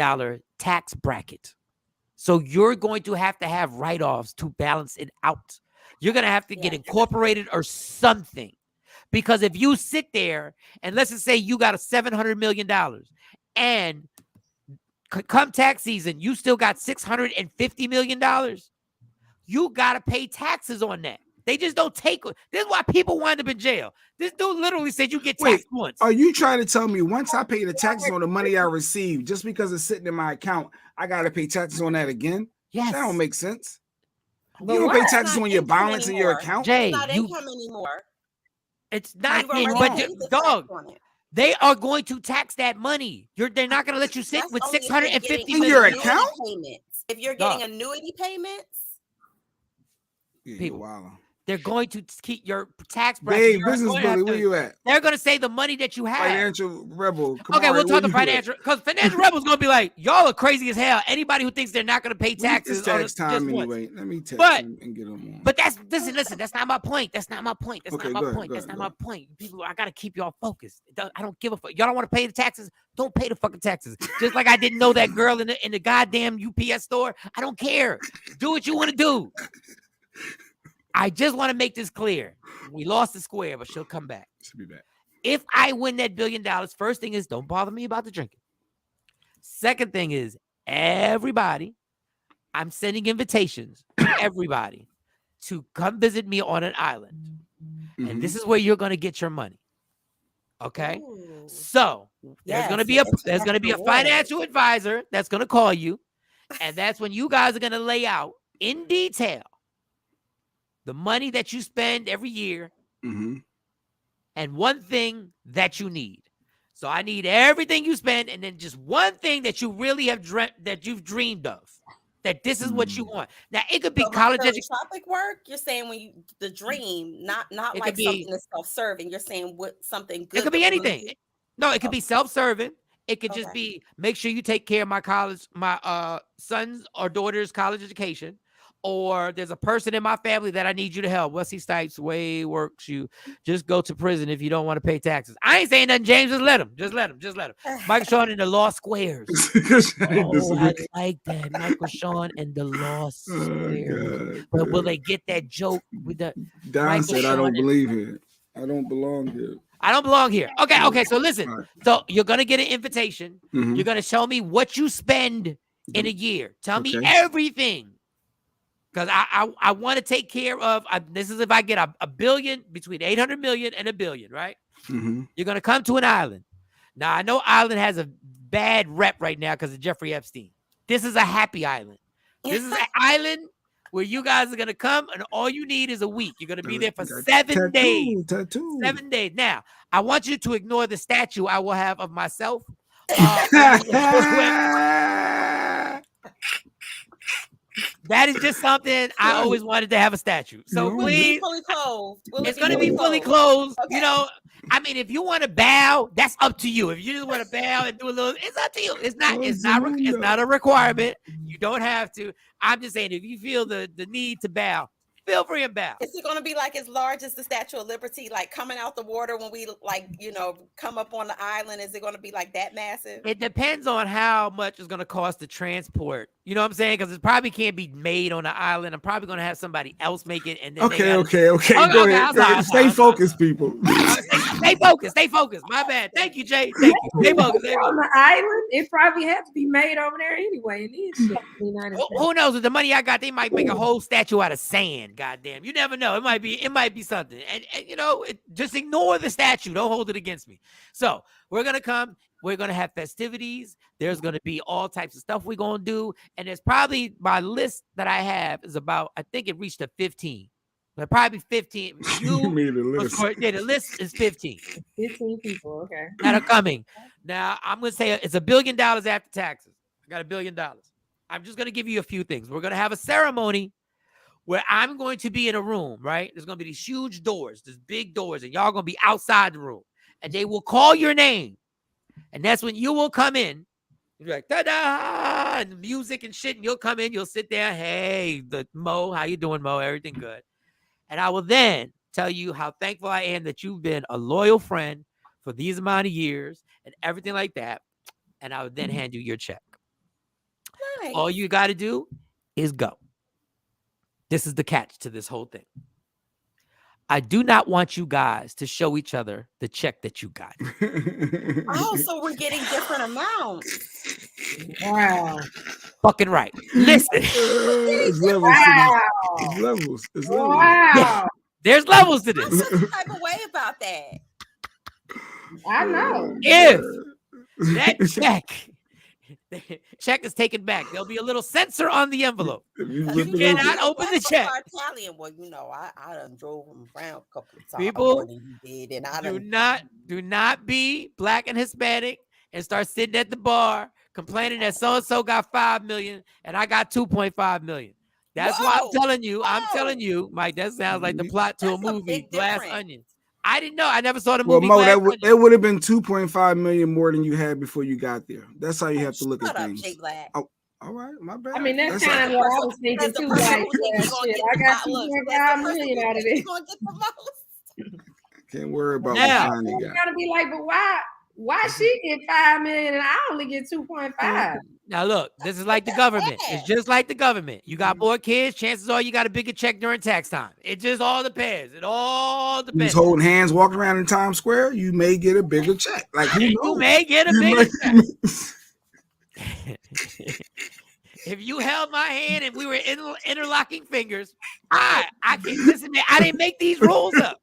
tax bracket. So you're going to have write-offs to balance it out. You're going to have to get incorporated or something. Because if you sit there and let's just say you got a $700 million and come tax season, you still got $650 million. You got to pay taxes on that. They just don't take it. This is why people wind up in jail. This dude literally said you get taxed once. Are you trying to tell me once I pay the taxes on the money I received, just because it's sitting in my account, I got to pay taxes on that again? Yes. That don't make sense. But you don't pay taxes on your balance in your account? Jay, it's not income anymore. It's not, dog. They are going to tax that money. They're not going to let you sit with $650 in your account. If you're getting annuity payments, people, They're going to keep your tax bracket. Babe, business bully, where you at? They're going to say the money that you have. Financial rebel. Okay, we'll talk to financial, because financial rebel's going to be like, y'all are crazy as hell. Anybody who thinks they're not going to pay taxes. It's tax time anyway. Let me text him and get him on. But listen, that's not my point. That's not my point. That's not my point. People, I got to keep y'all focused. I don't give a fuck. Y'all don't want to pay the taxes? Don't pay the fucking taxes. Just like I didn't know that girl in the goddamn UPS store. I don't care. Do what you want to do. I just want to make this clear. We lost the square, but she'll come back. She'll be back. If I win that $1 billion, first thing is don't bother me about the drinking. Second thing is everybody, I'm sending invitations to everybody to come visit me on an island. Mm-hmm. And this is where you're going to get your money. Okay? Ooh. So there's going to be a financial advisor that's going to call you. And that's when you guys are going to lay out in detail the money that you spend every year, and one thing that you need. So I need everything you spend, and then just one thing that you really have that you've dreamed of. That this is what you want. Now it could be college education. Philanthropic work. You're saying the dream, not like something that's self-serving. You're saying something good. It could be anything. No, it could be self-serving. It could just be make sure you take care of my son's or daughter's college education. Or there's a person in my family that I need you to help. Wesley Stipes way works. You just go to prison if you don't want to pay taxes. I ain't saying nothing, James. Just let him. Michael Shawn and the Lost Squares. I like that. Michael Shawn and the Lost Squares. But will they get that joke with the Don Michael said, Shawn I don't believe it. I don't belong here. I don't belong here. Okay. So listen. Right. So you're gonna get an invitation. You're gonna show me what you spend in a year. Tell me everything. Because I want to take care of, this is if I get a billion, between 800 million and $1 billion, right? You're going to come to an island. Now, I know island has a bad rep right now because of Jeffrey Epstein. This is a happy island. This is an island where you guys are going to come and all you need is a week. You're going to be there for 7 days. 7 days. Now, I want you to ignore the statue I will have of myself. That is just something I always wanted to have a statue. So please, fully clothed. It's going to be fully clothed. Okay. You know, I mean, if you want to bow, that's up to you. If you just want to bow and do a little, it's up to you. It's not a requirement. You don't have to. I'm just saying, if you feel the need to bow, feel free and bow. Is it going to be like as large as the Statue of Liberty, like coming out the water when we come up on the island? Is it going to be like that massive? It depends on how much it's going to cost to transport. You know what I'm saying? Because it probably can't be made on the island. I'm probably going to have somebody else make it. And then okay. Go ahead. Stay focused, people. Stay focused. My bad. Thank you, Jay. Thank you. Stay focused. On the island, it probably has to be made over there anyway. Who knows? With the money I got, they might make a whole statue out of sand. Goddamn, you never know. It might be something. And just ignore the statue. Don't hold it against me. So we're gonna come. We're gonna have festivities. There's gonna be all types of stuff we're gonna do. And there's probably my list that I have is about. I think it reached a 15. But probably 15. You made a list. The list is 15. 15 people. Okay. That are coming. Now I'm gonna say it's $1 billion after taxes. I got $1 billion. I'm just gonna give you a few things. We're gonna have a ceremony where I'm going to be in a room, right? There's going to be these huge doors, these big doors, and y'all going to be outside the room. And they will call your name. And that's when you will come in. You'll be like, ta-da! And music and shit. And you'll come in, you'll sit there. Hey, Mo, how you doing, Mo? Everything good. And I will then tell you how thankful I am that you've been a loyal friend for these amount of years and everything like that. And I would then hand you your check. Nice. All you got to do is go. This is the catch to this whole thing. I do not want you guys to show each other the check that you got. Oh, so we're getting different amounts. Wow. Fucking right. Listen. It's levels to this. It's levels. Wow. Yeah. There's levels to this. I'm some type of way about that. I know. If that check is taken back, there'll be a little sensor on the envelope. You cannot open the check. Italian, well, I done drove him around a couple of times. People, did, and do not be Black and Hispanic and start sitting at the bar complaining that so and so got $5 million and I got $2.5 million. That's why I'm telling you. I'm telling you, Mike. That sounds like the plot to a movie, Glass Onion. I didn't know. I never saw the movie. Well, Mo, Glass it would have been 2.5 million more than you had before you got there. That's how you have to look at things. Jay Black. Oh, all right, my bad. I mean, that's kind of what I was thinking too. Like, shit, I got 2.5 million out of it. Gonna get the most. Can't worry about now, what Johnny got. You gotta be like, but why she get 5 million and I only get 2.5? Now look, this is like the government. It's just like the government. You got more kids, chances are you got a bigger check during tax time. It just all depends. It all depends. Just holding hands, walking around in Times Square, you may get a bigger check. Like who knows? You may get a bigger check. If you held my hand and we were interlocking fingers, I can't listen. I didn't make these rules up.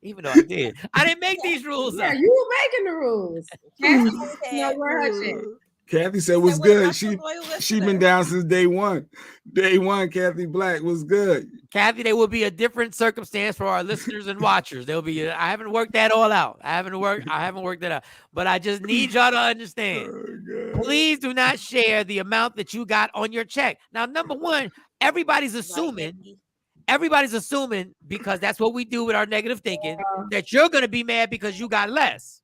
Even though I did, I didn't make these rules up. You were making the rules. Kathy said was good. She been down since day one. Day one, Kathy Black was good. Kathy, there will be a different circumstance for our listeners and watchers. There'll be. I haven't worked that all out. I haven't worked that out. But I just need y'all to understand. Please do not share the amount that you got on your check. Now, number one, everybody's assuming because that's what we do with our negative thinking that you're going to be mad because you got less.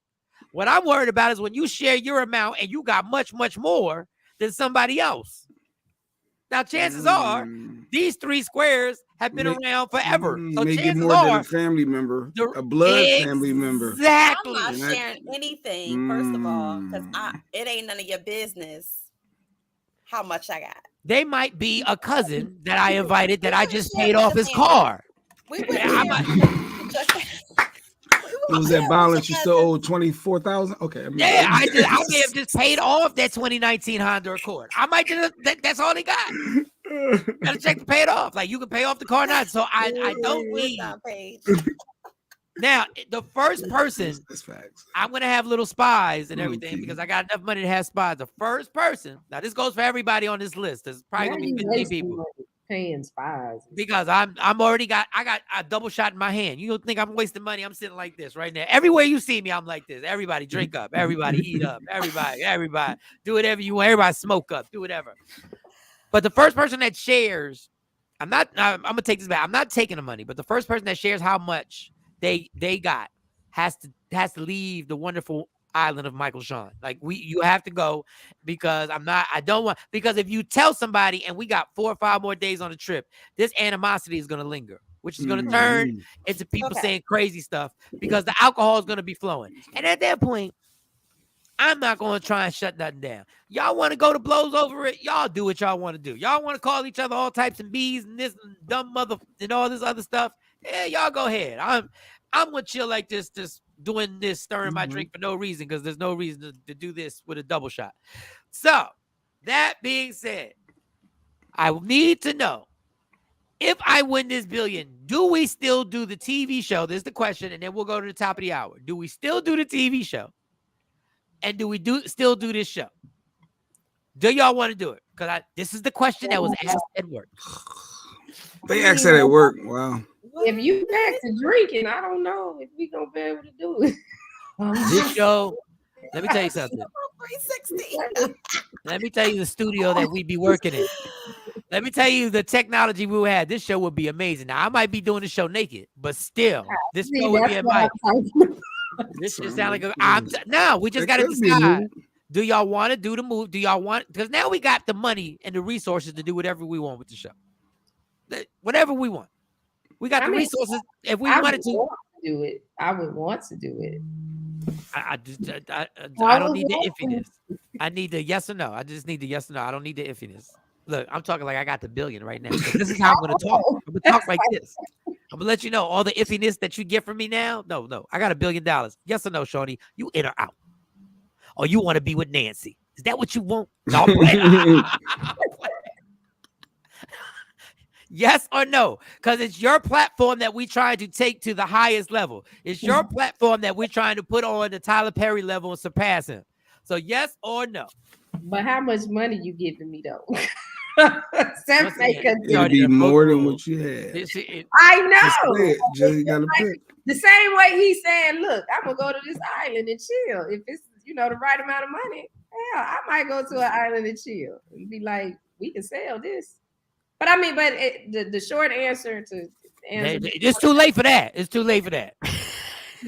What I'm worried about is when you share your amount and you got much, much more than somebody else. Now, chances are these three squares have been around forever. So chances more are than a family member, a blood family member. Exactly. I'm not sharing anything, first of all, because it ain't none of your business how much I got. They might be a cousin that I invited that I just paid off his car. It was that balance you still owe 24,000. Okay, yeah, I may have just paid off that 2019 Honda Accord. I might just that's all they got. Got to check to pay it off. Like you can pay off the car now, so I don't need. Now the first person, I'm gonna have little spies and everything because I got enough money to have spies. The first person. Now this goes for everybody on this list. There's probably gonna be 15 people. Paying spies because I got a double shot in my hand. You don't think I'm wasting money? I'm sitting like this right now. Everywhere you see me, I'm like this. Everybody drink up. Everybody eat up. Everybody do whatever you want. Everybody smoke up. Do whatever. But the first person that shares, I'm gonna take this back. I'm not taking the money, but the first person that shares how much they got has to leave the wonderful island of Michael Shawn. Like you have to go because because if you tell somebody and we got 4 or 5 more days on the trip, this animosity is going to linger, which is going to turn into people saying crazy stuff because the alcohol is going to be flowing. And at that point, I'm not going to try and shut nothing down. Y'all want to go to blows over it? Y'all do what y'all want to do. Y'all want to call each other all types of bees and this and dumb mother and all this other stuff? Yeah, y'all go ahead. I'm going to chill like this, just doing this, stirring my drink for no reason because there's no reason to do this with a double shot. So, that being said, I need to know if I win this billion, do we still do the TV show? This is the question, and then we'll go to the top of the hour. Do we still do the TV show? And do we still do this show? Do y'all want to do it? Because this is the question that was asked at work. They asked that at work. Wow. If you back to drinking, I don't know if we gonna be able to do it. This show, let me tell you something. Let me tell you the studio that we'd be working in. Let me tell you the technology we would have. This show would be amazing. Now I might be doing the show naked, but still, this show would be amazing. This just sound like now we just got to decide. Do y'all want to do the move? Do y'all want? Because now we got the money and the resources to do whatever we want with the show. Whatever we want. We got the resources. If we wanted to do it, I would want to do it. I don't need the iffiness. I need the yes or no. I just need the yes or no. I don't need the iffiness. Look, I'm talking like I got the billion right now. This is how I'm going to talk. I'm going to talk like this. I'm going to let you know all the iffiness that you get from me now. No. I got $1 billion. Yes or no, Shawnee? You in or out? Or you want to be with Nancy? Is that what you want? No, yes or no? Because it's your platform that we trying to take to the highest level. It's your platform that we're trying to put on the Tyler Perry level and surpass him. So yes or no? But how much money you giving me though? It'll be more than what you had. I know. You gotta pick. The same way he's saying, look, I'm gonna go to this island and chill. If it's the right amount of money, hell, I might go to an island and chill and be like, we can sell this. But I mean, the short answer to answer. It's too late for that. It's too late for that.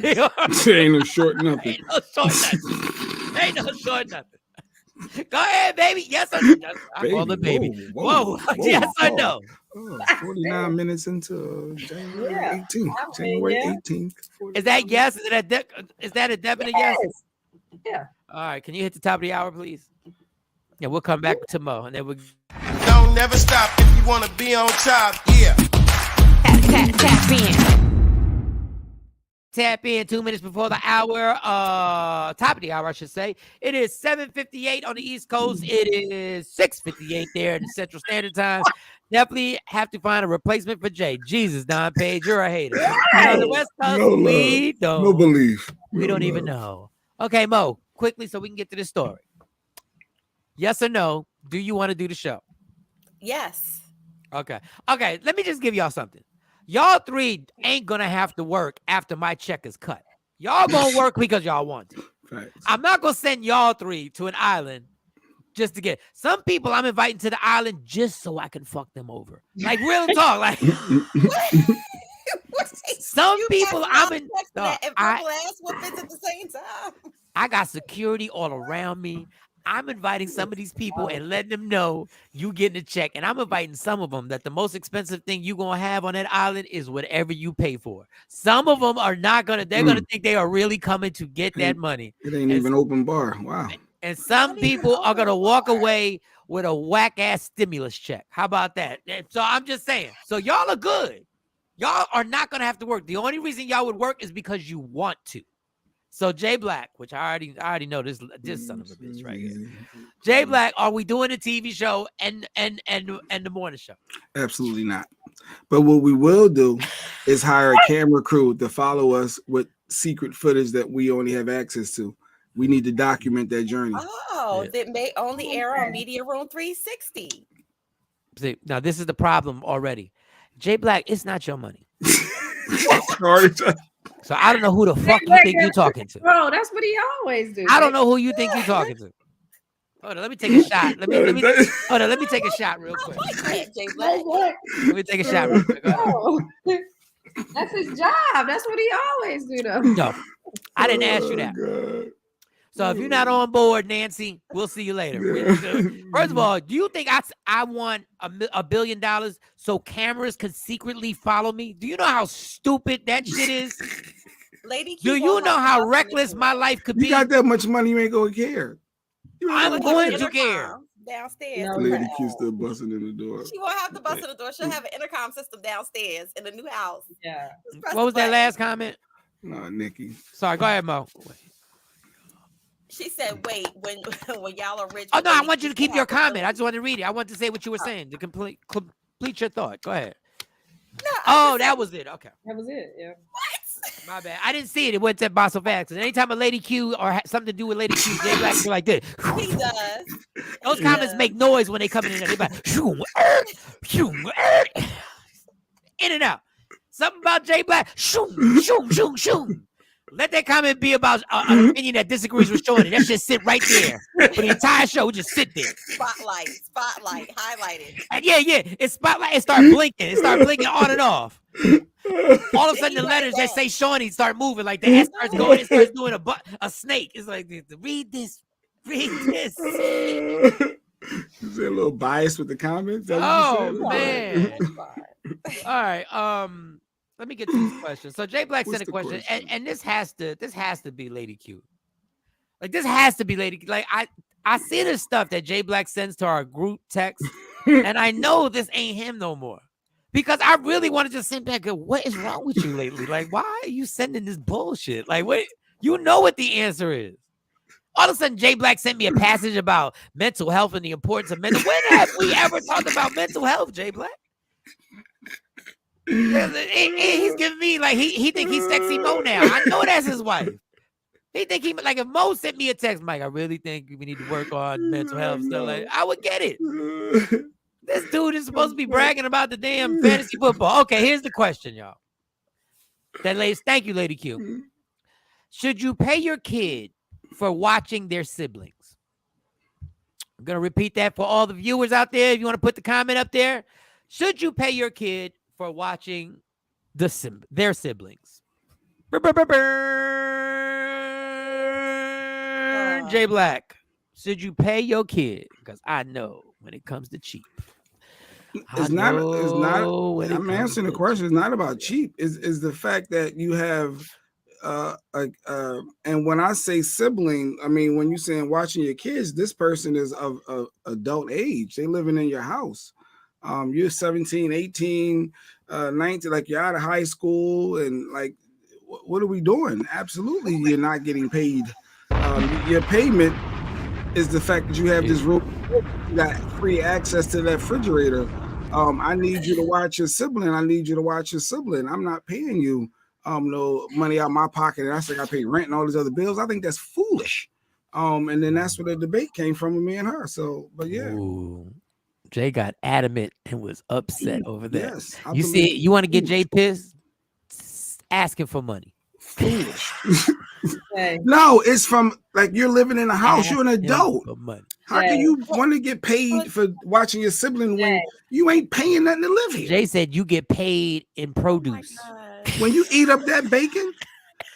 Ain't no short nothing. Ain't no short nothing. Ain't no short nothing. Go ahead, baby. Yes or no? I call it baby. Whoa. Yes or no? 49 minutes into January 18th. January 18th. Is that yes? Is that a definite yes? Yeah. All right. Can you hit the top of the hour, please? Yeah, we'll come back to Mo, and then we'll. Don't never stop if you want to be on top. Yeah. Tap in. Tap in 2 minutes before the hour, top of the hour, I should say. It is 7:58 on the East Coast. It is 6:58 there in the Central Standard Time. Definitely have to find a replacement for Jay. Jesus, Don Page, you're a hater. On the West Coast, we don't. No belief. We don't even know. Okay, Mo, quickly so we can get to this story. Yes or no, do you want to do the show? Yes. Okay, let me just give y'all something. Y'all three ain't gonna have to work after my check is cut. Y'all gonna work because y'all want to. Right. I'm not gonna send y'all three to an island just to get some people I'm inviting to the island just so I can fuck them over. Like real talk. Like some people I'm in. At the same time. I got security all around me. I'm inviting some of these people and letting them know you getting a check. And I'm inviting some of them that the most expensive thing you're going to have on that island is whatever you pay for. Some of them are not going to, they're going to think they are really coming to get that money. It ain't even open bar. Wow. And some people are going to walk away with a whack ass stimulus check. How about that? So I'm just saying. So y'all are good. Y'all are not going to have to work. The only reason y'all would work is because you want to. So Jay Black, which I already know this son of a bitch right here. Jay Black, are we doing a TV show and the morning show? Absolutely not. But what we will do is hire a camera crew to follow us with secret footage that we only have access to. We need to document that journey. Oh, that may only air on Media Room 360. See, now this is the problem already. Jay Black, it's not your money. So I don't know who the fuck you think you're talking to. Bro, that's what he always do. I don't know who you think you're talking to. Hold on, let me take a shot. Let me take a shot real quick. Let me take a shot real quick. That's his job. That's what he always do though. No, I didn't ask you that. God. So if you're not on board, Nancy, we'll see you later. First of all, do you think I want $1 billion so cameras can secretly follow me? Do you know how stupid that shit is? Lady do you know how reckless my life could be? You got that much money, you ain't gonna care. I'm going to care. Downstairs. No, Lady Q still busting in the door. She won't have to bust in the door. She'll have an intercom system downstairs in the new house. Yeah. What was that last comment? No, Nikki. Sorry, go ahead, Mo. She said, wait, when y'all are rich. Oh, no, I want you to keep your comment. I just want to read it. I want to say what you were saying to complete your thought. Go ahead. No, that was it. Okay. That was it. Yeah. What? My bad. I didn't see it. It went to Bosso Facts. And anytime a Lady Q or something to do with Lady Q, Jay Black, like this. He does. Those comments make noise when they come in there. They like, in and out. Something about Jay Black. Shoom, shoom, shoom, shoom. Let that comment be about an opinion that disagrees with Shawn. That should sit right there. For the entire show, just sit there. Spotlight, highlighted. And yeah. It's spotlight. It start blinking. It start blinking on and off. All of a sudden, the letters that say Shawnee start moving. Like the S starts going. It starts doing a snake. It's like, read this. Is there a little bias with the comments? Oh, man. All right. Let me get to this question. So Jay Black sent a question, and this has to be Lady Q. Like this has to be Lady Q. Like I see this stuff that Jay Black sends to our group text, and I know this ain't him no more. Because I really want to just sit back and go, what is wrong with you lately? Like, why are you sending this bullshit? Like, what? You know what the answer is. All of a sudden, Jay Black sent me a passage about mental health and the importance of mental. When have we ever talked about mental health, Jay Black? He's giving me like he think he's sexy Mo now. I know that's his wife. He think he like if Mo sent me a text, Mike, I really think we need to work on mental health stuff. Like I would get it. This dude is supposed to be bragging about the damn fantasy football. Okay, here's the question, y'all. Thank you, Lady Q. Should you pay your kid for watching their siblings? I'm gonna repeat that for all the viewers out there. If you want to put the comment up there. Should you pay your kid for watching their siblings? J Black, should you pay your kid? Because I know when it comes to cheap. It's not. I'm answering the question. It's not about cheap. Is the fact that you have, and when I say sibling, I mean when you saying watching your kids, this person is of adult age. They living in your house. You're 17, 18, 19, like you're out of high school, and like, what are we doing? Absolutely, you're not getting paid. Your payment is the fact that you have this room, you got free access to that refrigerator. I need you to watch your sibling. I need you to watch your sibling. I'm not paying you no money out of my pocket. And I think I pay rent and all these other bills. I think that's foolish. And then that's where the debate came from with me and her. So, but yeah. Ooh. Jay got adamant and was upset over that. Yes, you see, you want to get Jay pissed? Asking for money. Foolish. No, it's from like you're living in a house. You're an adult. How can you want to get paid for watching your sibling when you ain't paying nothing to live here? Jay said you get paid in produce. When you eat up that bacon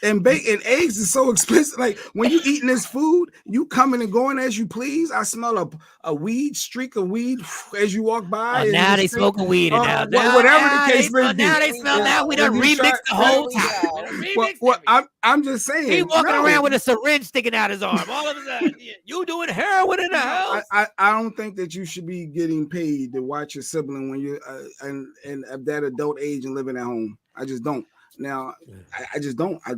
and eggs is so expensive. Like when you eating this food, you coming and going as you please. I smell a weed streak of weed as you walk by. Now they smoking weed now. Whatever the case may be. Now they smell. Now we done remixed the whole time. I'm just saying. He walking around with a syringe sticking out his arm. All of a sudden, you doing heroin in the house. I don't think that you should be getting paid to watch your sibling when you're and at that adult age and living at home. I just don't. Now, I just don't. I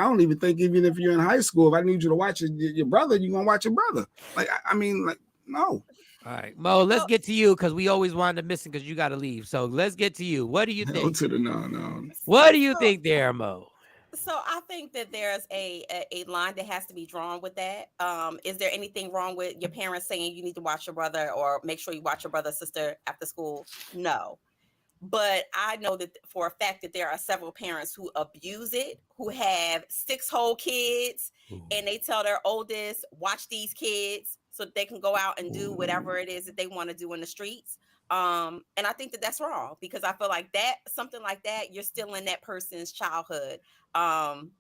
don't even think even if you're in high school, if I need you to watch your brother, you're going to watch your brother. Like, I mean, like, no. All right, Mo, let's get to you because we always wanted to miss it because you got to leave. So let's get to you. What do you think? No. What do you think there, Mo? So I think that there's a line that has to be drawn with that. Is there anything wrong with your parents saying you need to watch your brother or make sure you watch your brother or sister after school? No. But I know that for a fact that there are several parents who abuse it, who have 6 whole kids, and they tell their oldest, watch these kids so that they can go out and do whatever it is that they want to do in the streets. And I think that that's wrong because I feel like that something like that, you're still in that person's childhood. And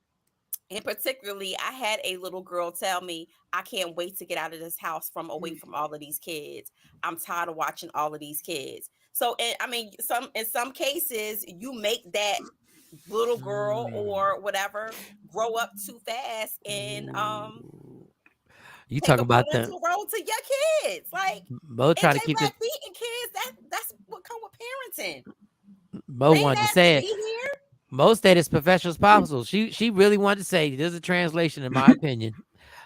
particularly, I had a little girl tell me, I can't wait to get out of this house away from all of these kids. I'm tired of watching all of these kids. So, I mean, in some cases, you make that little girl or whatever grow up too fast and you talk about the road to your kids, like Mo trying to keep the beating kids. That's what come with parenting. Mo wanted to say it. Mo stayed as professional as possible. She really wanted to say there's a translation, in my opinion.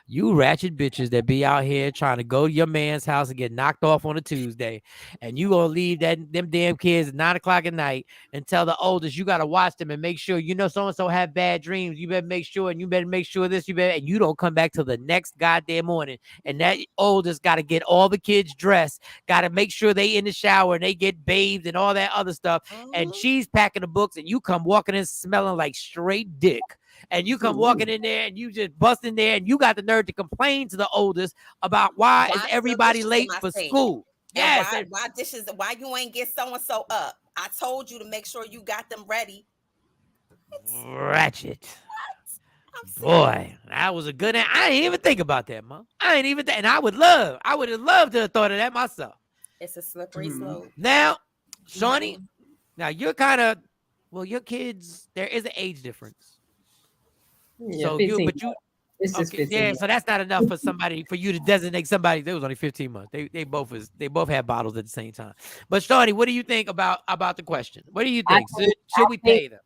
You ratchet bitches that be out here trying to go to your man's house and get knocked off on a Tuesday, and you gonna leave them damn kids at 9 o'clock at night and tell the oldest you gotta watch them and make sure so and so have bad dreams. You better make sure, and you better make sure this. And you don't come back till the next goddamn morning. And that oldest gotta get all the kids dressed, gotta make sure they in the shower and they get bathed and all that other stuff. And she's packing the books, and you come walking in smelling like straight dick. And you come walking in there and you just bust in there and you got the nerve to complain to the oldest about why is everybody late for school. Yes. Why you ain't get so-and-so up? I told you to make sure you got them ready. Ratchet. Boy, that was a good I didn't even think about that, Mom. And I would have loved to have thought of that myself. It's a slippery slope. Now, Shawnee, now you're kind of, your kids, there is an age difference. Yeah, so 15. So that's not enough for you to designate somebody. There was only 15 months. They both had bottles at the same time. But Shawnee, what do you think about the question? What do you think? Should we pay them?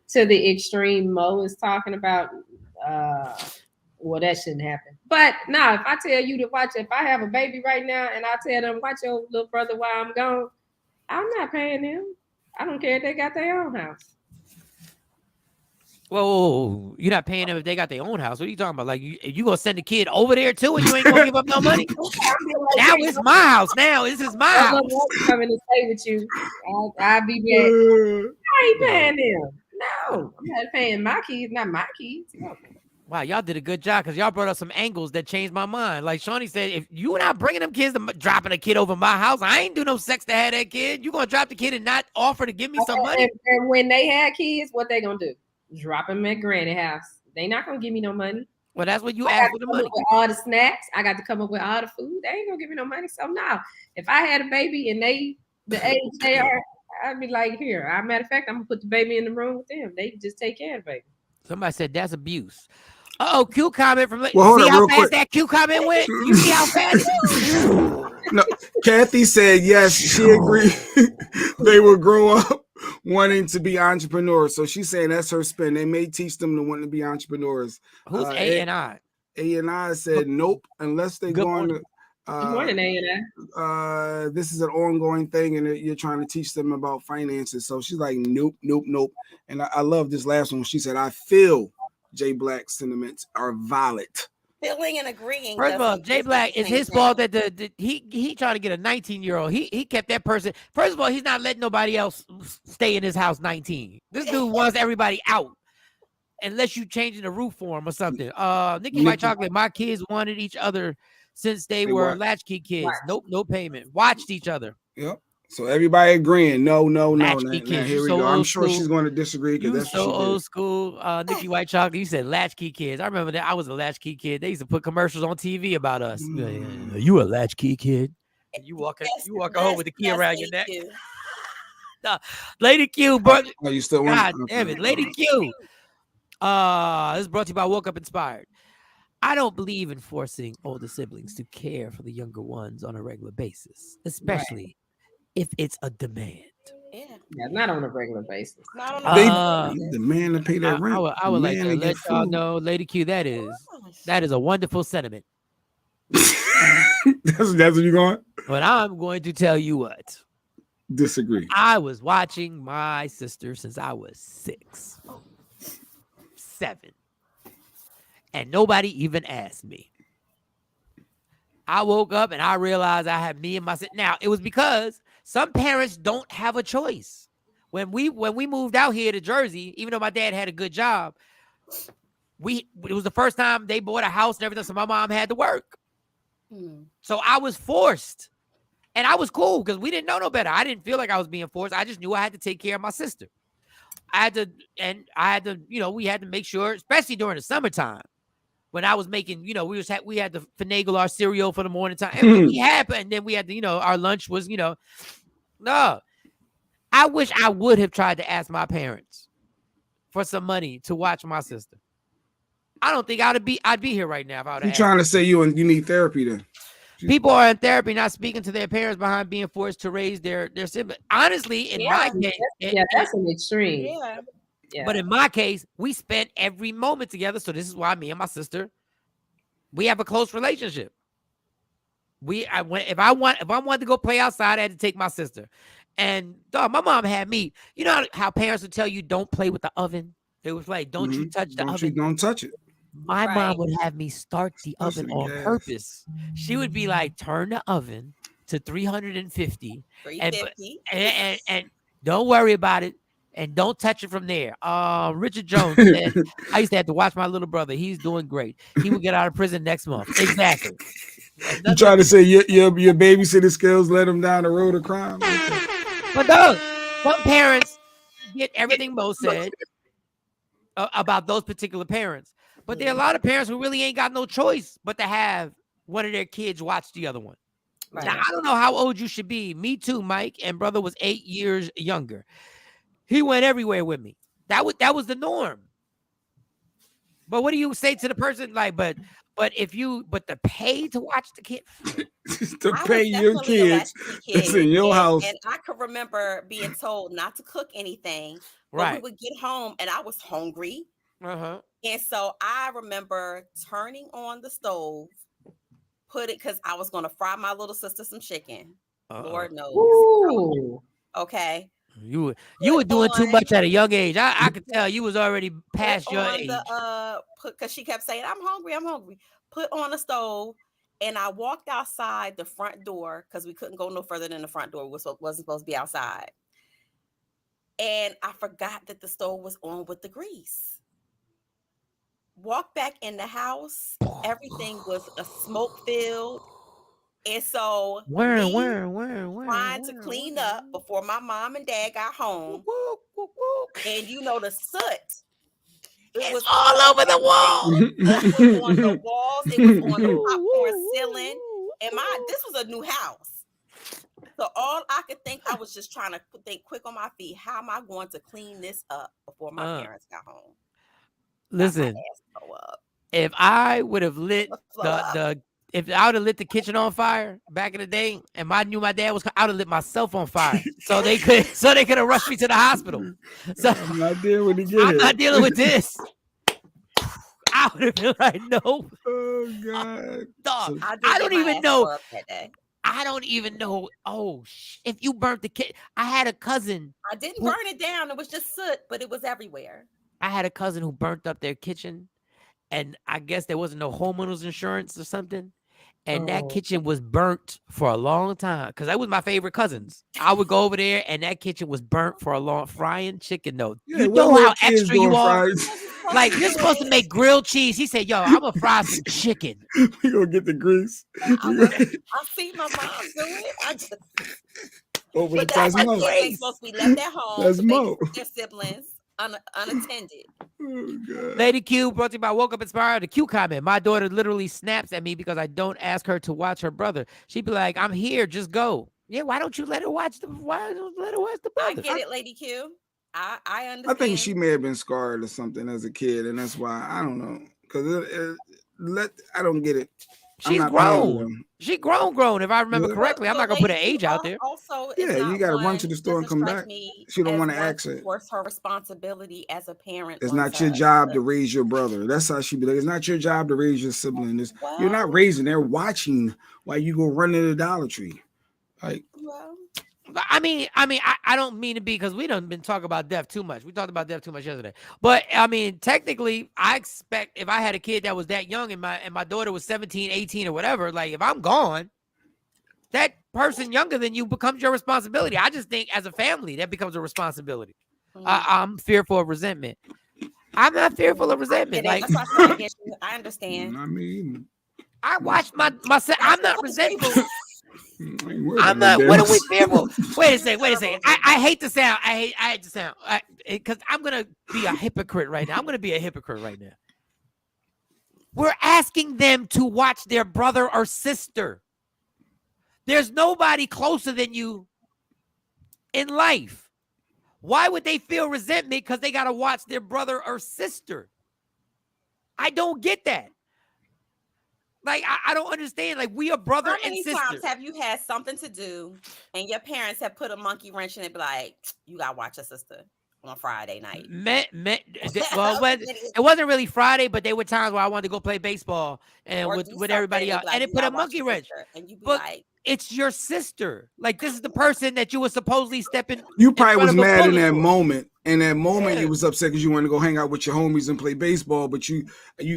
To the extreme Mo is talking about, that shouldn't happen. But no, if I tell you to watch, if I have a baby right now and I tell them watch your little brother while I'm gone, I'm not paying them. I don't care if they got their own house. Whoa, you're not paying them if they got their own house. What are you talking about? Like, you gonna send the kid over there too, and you ain't gonna give up no money? Now it's my house. Now this is my house. Coming to stay with you, I'll be back. I ain't paying them. No, I'm not paying my kids. Not my kids. No. Wow, y'all did a good job because y'all brought up some angles that changed my mind. Like Shawnee said, if you not bringing them kids to dropping a kid over my house, I ain't do no sex to have that kid. You gonna drop the kid and not offer to give me some money? And when they had kids, what they gonna do? Drop them at granny house. They not gonna give me no money. Well, that's what you I asked got for to the come money. up with all the snacks. I got to come up with all the food. They ain't gonna give me no money. So now, if I had a baby and they the age they are, I'd be like, here. Matter of fact, I'm gonna put the baby in the room with them. They just take care of the baby. Somebody said that's abuse. Oh, Q comment from. Well, hold see up, how real fast quick. that Q comment went? You see how fast? No, Kathy said yes, she agreed. They will grow up wanting to be entrepreneurs. So she's saying that's her spin. They may teach them to want to be entrepreneurs. Who's A and I? A&I said nope, unless they go on to Good morning, A&I. this is an ongoing thing and you're trying to teach them about finances. So she's like, nope. And I love this last one. She said, I feel Jay Black's sentiments are valid. Feeling and agreeing. First of all, Jay Black, it's his fault that he trying to get a 19-year-old. He kept that person. First of all, he's not letting nobody else stay in his house 19. This dude wants everybody out. Unless you changing the roof for him or something. Nikki White Chocolate, my kids wanted each other since they were latchkey kids. Nope, no payment. Watched each other. Yep. So everybody agreeing, no. Latchkey Now, kids. here we go. I'm sure she's going to disagree because that's so what she did. old school. Nikki White Chocolate, you said latchkey kids. I remember that. I was a latchkey kid. They used to put commercials on TV about us. You a latchkey kid? You walk home with the key around your neck. Lady Q, bro. Oh, you still want? God damn it, Lady Q. This is brought to you by Woke Up Inspired. I don't believe in forcing older siblings to care for the younger ones on a regular basis, especially if it's a demand. Yeah, not on a regular basis. Not on a they demand to pay their rent. I would like to let y'all know, Lady Q, that is a wonderful sentiment. that's where you're going? But I'm going to tell you what. Disagree. I was watching my sister since I was 6, 7. And nobody even asked me. I woke up and I realized I had me and my sister. Now, it was because some parents don't have a choice. When we moved out here to Jersey, even though my dad had a good job, it was the first time they bought a house and everything, so my mom had to work. So I was forced. And I was cool because we didn't know no better. I didn't feel like I was being forced. I just knew I had to take care of my sister. I had to, we had to make sure, especially during the summertime, when I was making, we had to finagle our cereal for the morning time. And we had, and then we had to, our lunch was, no. I wish I would have tried to ask my parents for some money to watch my sister. I don't think I'd be here right now if I would have. You're trying to say you need therapy then? People are in therapy, not speaking to their parents behind being forced to raise their sibling. Honestly, in my case, that's an extreme. Yeah. But in my case, we spent every moment together. So this is why me and my sister, we have a close relationship. If I wanted to go play outside, I had to take my sister. And my mom had me. You know how parents would tell you don't play with the oven? They was like, don't you touch the oven. Don't touch it. My mom would have me start the oven on purpose. She would be like, turn the oven to 350. And don't worry about it. And don't touch it from there. Richard Jones said, I used to have to watch my little brother. He's doing great. He will get out of prison next month. Exactly. You trying to say your babysitting skills led him down the road of crime? But no, some parents get everything Mo said about those particular parents. But there are a lot of parents who really ain't got no choice but to have one of their kids watch the other one. Right. Now, I don't know how old you should be. Me too, Mike. And brother was 8 years younger. He went everywhere with me. That was the norm. But what do you say to the person like, but to pay to watch the kid? To pay your kids that's in your house. And I could remember being told not to cook anything. Right. But we would get home and I was hungry. Uh-huh. And so I remember turning on the stove, because I was going to fry my little sister some chicken. Lord knows. Ooh. Okay. You were doing too much at a young age. I could tell you was already past your age. Because she kept saying, I'm hungry. Put on the stove. And I walked outside the front door because we couldn't go no further than the front door. We wasn't supposed to be outside. And I forgot that the stove was on with the grease. Walked back in the house. Everything was a smoke filled. And so me trying to clean up before my mom and dad got home. And you know the soot. It was all over the wall. It was on the walls. It was on the popcorn ceiling. And this was a new house. So all I could think, I was just trying to think quick on my feet. How am I going to clean this up before my parents got home? Listen, if I would have lit if I would have lit the kitchen on fire back in the day, and I knew my dad was, I would have lit myself on fire, so they could have rushed me to the hospital. So I'm not dealing with I'm not dealing with this. I would have been like, no. Oh God. Dog, I don't even know. I don't even know. Oh, if you burnt the kid, I had a cousin. I didn't burn it down. It was just soot, but it was everywhere. I had a cousin who burnt up their kitchen, and I guess there wasn't no homeowners insurance or something. And that kitchen was burnt for a long time because that was my favorite cousins. I would go over there, and that kitchen was burnt for a long frying chicken. Though you know how extra you are. Like you're supposed to make grilled cheese. He said, "Yo, I'm gonna fry some chicken. We gonna get the grease." I see my mom do it. Over the that's Mo. They supposed to be left at home. That's Mo. Their siblings unattended. Oh, God. Lady Q, brought to you by Woke Up Inspired. The Q comment: my daughter literally snaps at me because I don't ask her to watch her brother. She'd be like, "I'm here, just go." Yeah, why don't you let her watch the? Why don't you let her watch the brother? I get it, Lady Q. I understand. I think she may have been scarred or something as a kid, and that's why I don't know. Because I don't get it. She's grown. She grown. If I remember correctly, I'm not gonna put an age out there. Also, yeah, you got to run to the store and come back. She don't want to ask it. What's her responsibility as a parent? It's not your job to raise your brother. That's how she be like. It's not your job to raise your sibling. You're not raising. They're watching while you go run to the Dollar Tree. Like. I mean, I don't mean to be, because we done been talking about death too much. We talked about death too much yesterday. But I mean, technically, I expect if I had a kid that was that young and my daughter was 17, 18 or whatever, like if I'm gone, that person younger than you becomes your responsibility. I just think as a family, that becomes a responsibility. I'm fearful of resentment. I'm not fearful of resentment. Like, I understand. I mean, I watched my I'm not resentful. I'm not. What are we fearful? Wait a second. I hate the sound. I hate the sound. Because I'm gonna be a hypocrite right now. We're asking them to watch their brother or sister. There's nobody closer than you in life. Why would they feel resentment because they gotta watch their brother or sister? I don't get that. Like, I don't understand. Like, we are brother and sister. How many times have you had something to do and your parents have put a monkey wrench in it, be like, you got to watch your sister on Friday night? Well, it wasn't really Friday, but there were times where I wanted to go play baseball and with everybody else. And it put a monkey wrench. And you be but like, it's your sister. Like, this is the person that you were supposedly stepping. You probably was mad in that moment. In that moment, you was upset because you wanted to go hang out with your homies and play baseball, but you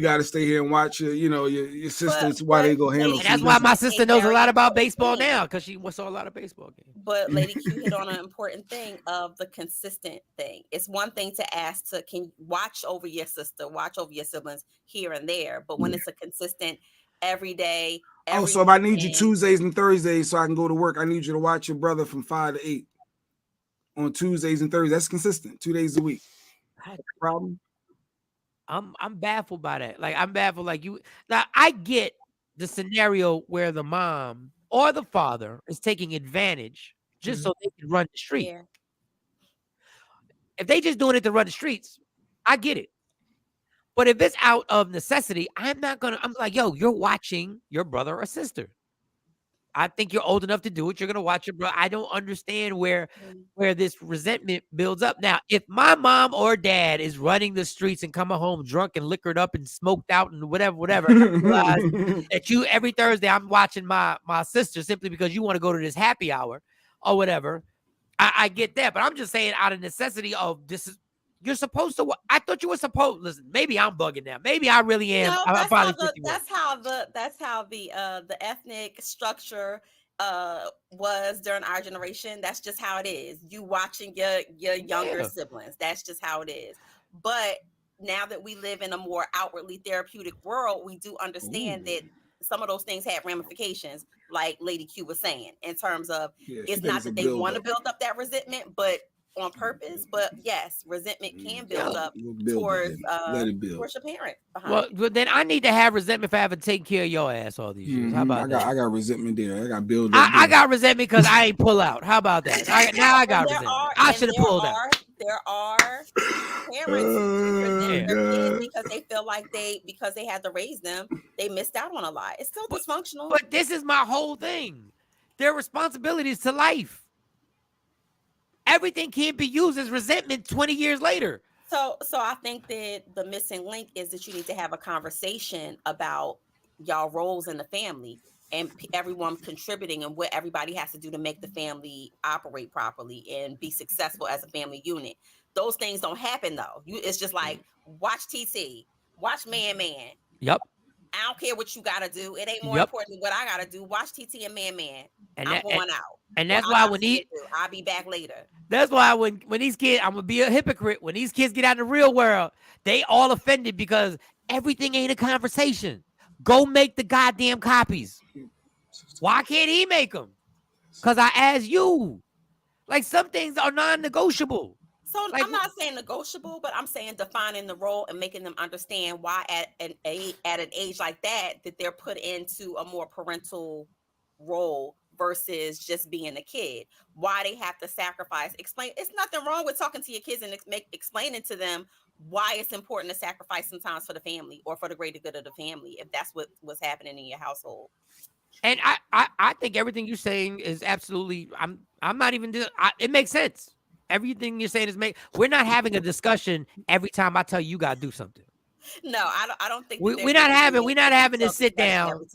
got to stay here and watch your sisters while they go handle. And that's why my sister knows a lot about baseball now, because she saw a lot of baseball games. But Lady Q hit on an important thing of the consistent thing. It's one thing to ask can you watch over your sister, watch over your siblings here and there, but when it's a consistent every day. So if I need you Tuesdays and Thursdays so I can go to work, I need you to watch your brother from 5 to 8 on Tuesdays and Thursdays. That's consistent, 2 days a week. Problem? I'm baffled by that. Like, I'm baffled. Like, you now, I get the scenario where the mom or the father is taking advantage just so they can run the street. Yeah. If they just doing it to run the streets, I get it. But if it's out of necessity, I'm like, yo, you're watching your brother or sister. I think you're old enough to do it. You're going to watch your brother. I don't understand where this resentment builds up. Now, if my mom or dad is running the streets and coming home drunk and liquored up and smoked out and whatever, that you every Thursday I'm watching my sister simply because you want to go to this happy hour or whatever, I get that. But I'm just saying out of necessity of this is, you're supposed to. I thought you were supposed. Listen, maybe I'm bugging now. Maybe I really am. No, that's how the ethnic structure was during our generation. That's just how it is. You watching your younger siblings. That's just how it is. But now that we live in a more outwardly therapeutic world, we do understand that some of those things have ramifications, like Lady Q was saying, in terms of it's not that they want to build up that resentment, but on purpose. But yes, resentment can build up towards your parent. Well, then I need to have resentment for having taken care of your ass all these years. How about that? I got resentment there. I got build up. I got resentment because I ain't pull out. How about that? I got resentment. I should have pulled out. There are parents who resent their kids because they feel like because they had to raise them, they missed out on a lot. It's still dysfunctional. But this is my whole thing. Their responsibilities to life. Everything can't be used as resentment 20 years later. So I think that the missing link is that you need to have a conversation about y'all roles in the family and everyone contributing and what everybody has to do to make the family operate properly and be successful as a family unit. Those things don't happen though. It's just like watch TT, watch Man. Yep. I don't care what you gotta do. It ain't more important than what I gotta do. Watch TT and Man. And I'm going out. And that's why I'll be back later. That's why when these kids, I'm gonna be a hypocrite. When these kids get out in the real world, they all offended because everything ain't a conversation. Go make the goddamn copies. Why can't he make them? Because I asked you. Like some things are non-negotiable. So like, I'm not saying negotiable, but I'm saying defining the role and making them understand why at an age like that they're put into a more parental role versus just being a kid. Why they have to sacrifice. Explain. It's nothing wrong with talking to your kids and explaining to them why it's important to sacrifice sometimes for the family or for the greater good of the family, if that's what was happening in your household. And I think everything you're saying is absolutely. I'm not even. It makes sense. Everything you're saying is we're not having a discussion every time I tell you got to do something. No, I don't think we're not having this sit down.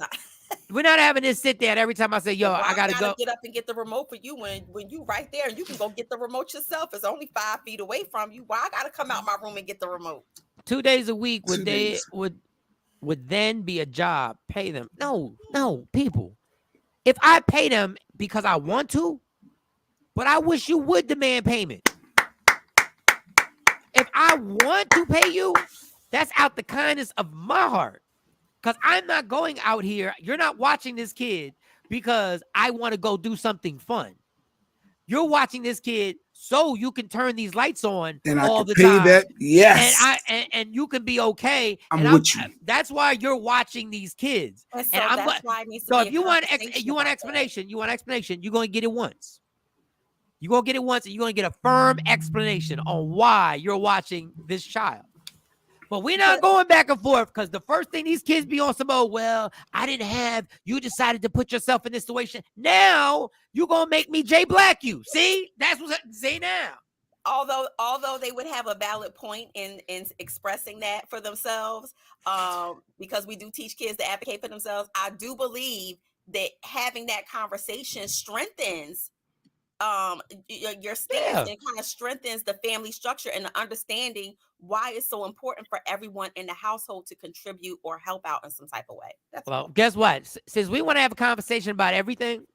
We're not having this sit down every time I say, yo, I gotta go get up and get the remote for you when you right there and you can go get the remote yourself. It's only 5 feet away from you. Why I gotta come out my room and get the remote? 2 days a week would then be a job. Pay them. No, people. If I pay them because I want to, but I wish you would demand payment. If I want to pay you, that's out the kindness of my heart. Because I'm not going out here. You're not watching this kid because I want to go do something fun. You're watching this kid so you can turn these lights on and all the time. That, yes. And you can be okay. I'm with you. That's why you're watching these kids. And so that's why it needs to so be if you want explanation, you're going to get it once. You're going to get it once, and you're going to get a firm explanation on why you're watching this child. But we're not going back and forth because the first thing these kids be on some, you decided to put yourself in this situation. Now you're going to make me Jay Black you. See? That's what I say now. Although they would have a valid point in expressing that for themselves, because we do teach kids to advocate for themselves, I do believe that having that conversation strengthens your stance and kind of strengthens the family structure and the understanding why it's so important for everyone in the household to contribute or help out in some type of way. Guess what? Since we want to have a conversation about everything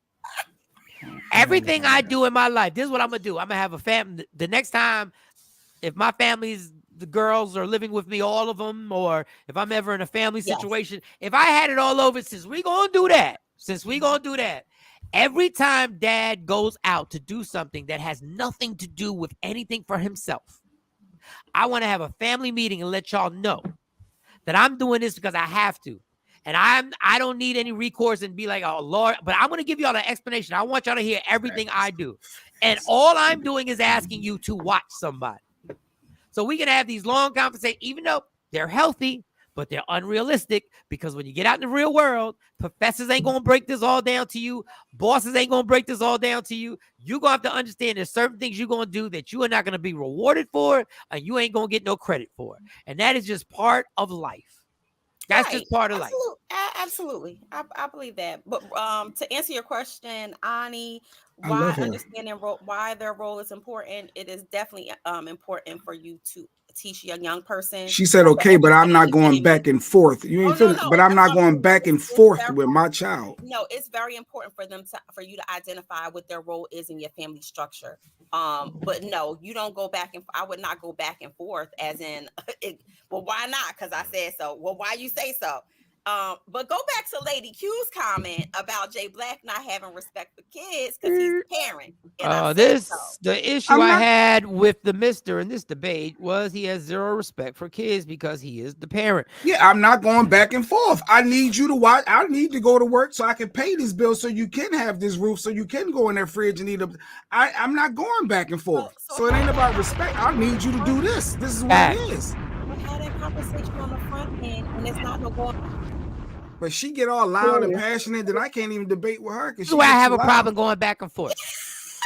I do in my life, this is what I'm going to do. I'm going to have a family. The next time, if my family's, the girls are living with me, all of them, or if I'm ever in a family situation, if I had it all over, since we going to do that, every time dad goes out to do something that has nothing to do with anything for himself, I want to have a family meeting and let y'all know that I'm doing this because I have to. And I don't need any recourse and be like, oh, Lord, but I'm going to give y'all an explanation. I want y'all to hear everything I do. And all I'm doing is asking you to watch somebody. So we can have these long conversations, even though they're healthy, but they're unrealistic, because when you get out in the real world, professors ain't going to break this all down to you. Bosses ain't going to break this all down to you. You're going to have to understand there's certain things you're going to do that you are not going to be rewarded for, and you ain't going to get no credit for. And that is just part of life. That's just part of life. Absolutely. I believe that. But to answer your question, Ani, I love her. Understanding why their role is important, it is definitely important for you to teach a young person. She said, okay, but I'm not going back and forth. You ain't finished, but I'm not going back and forth with my child. No, it's very important for you to identify what their role is in your family structure. But no, you don't go back and I would not go back and forth as in, well, why not? Because I said so. Well, why you say so? But go back to Lady Q's comment about Jay Black not having respect for kids because he's a parent. The issue I had with the mister in this debate was he has zero respect for kids because he is the parent. Yeah, I'm not going back and forth. I need you to watch. I need to go to work so I can pay this bill so you can have this roof so you can go in that fridge and eat up. I'm not going back and forth. So it ain't about respect. I need you to do this. This is what it is. We had that conversation on the front end and it's not no going. But she get all loud and passionate that I can't even debate with her. This is why I have a problem going back and forth.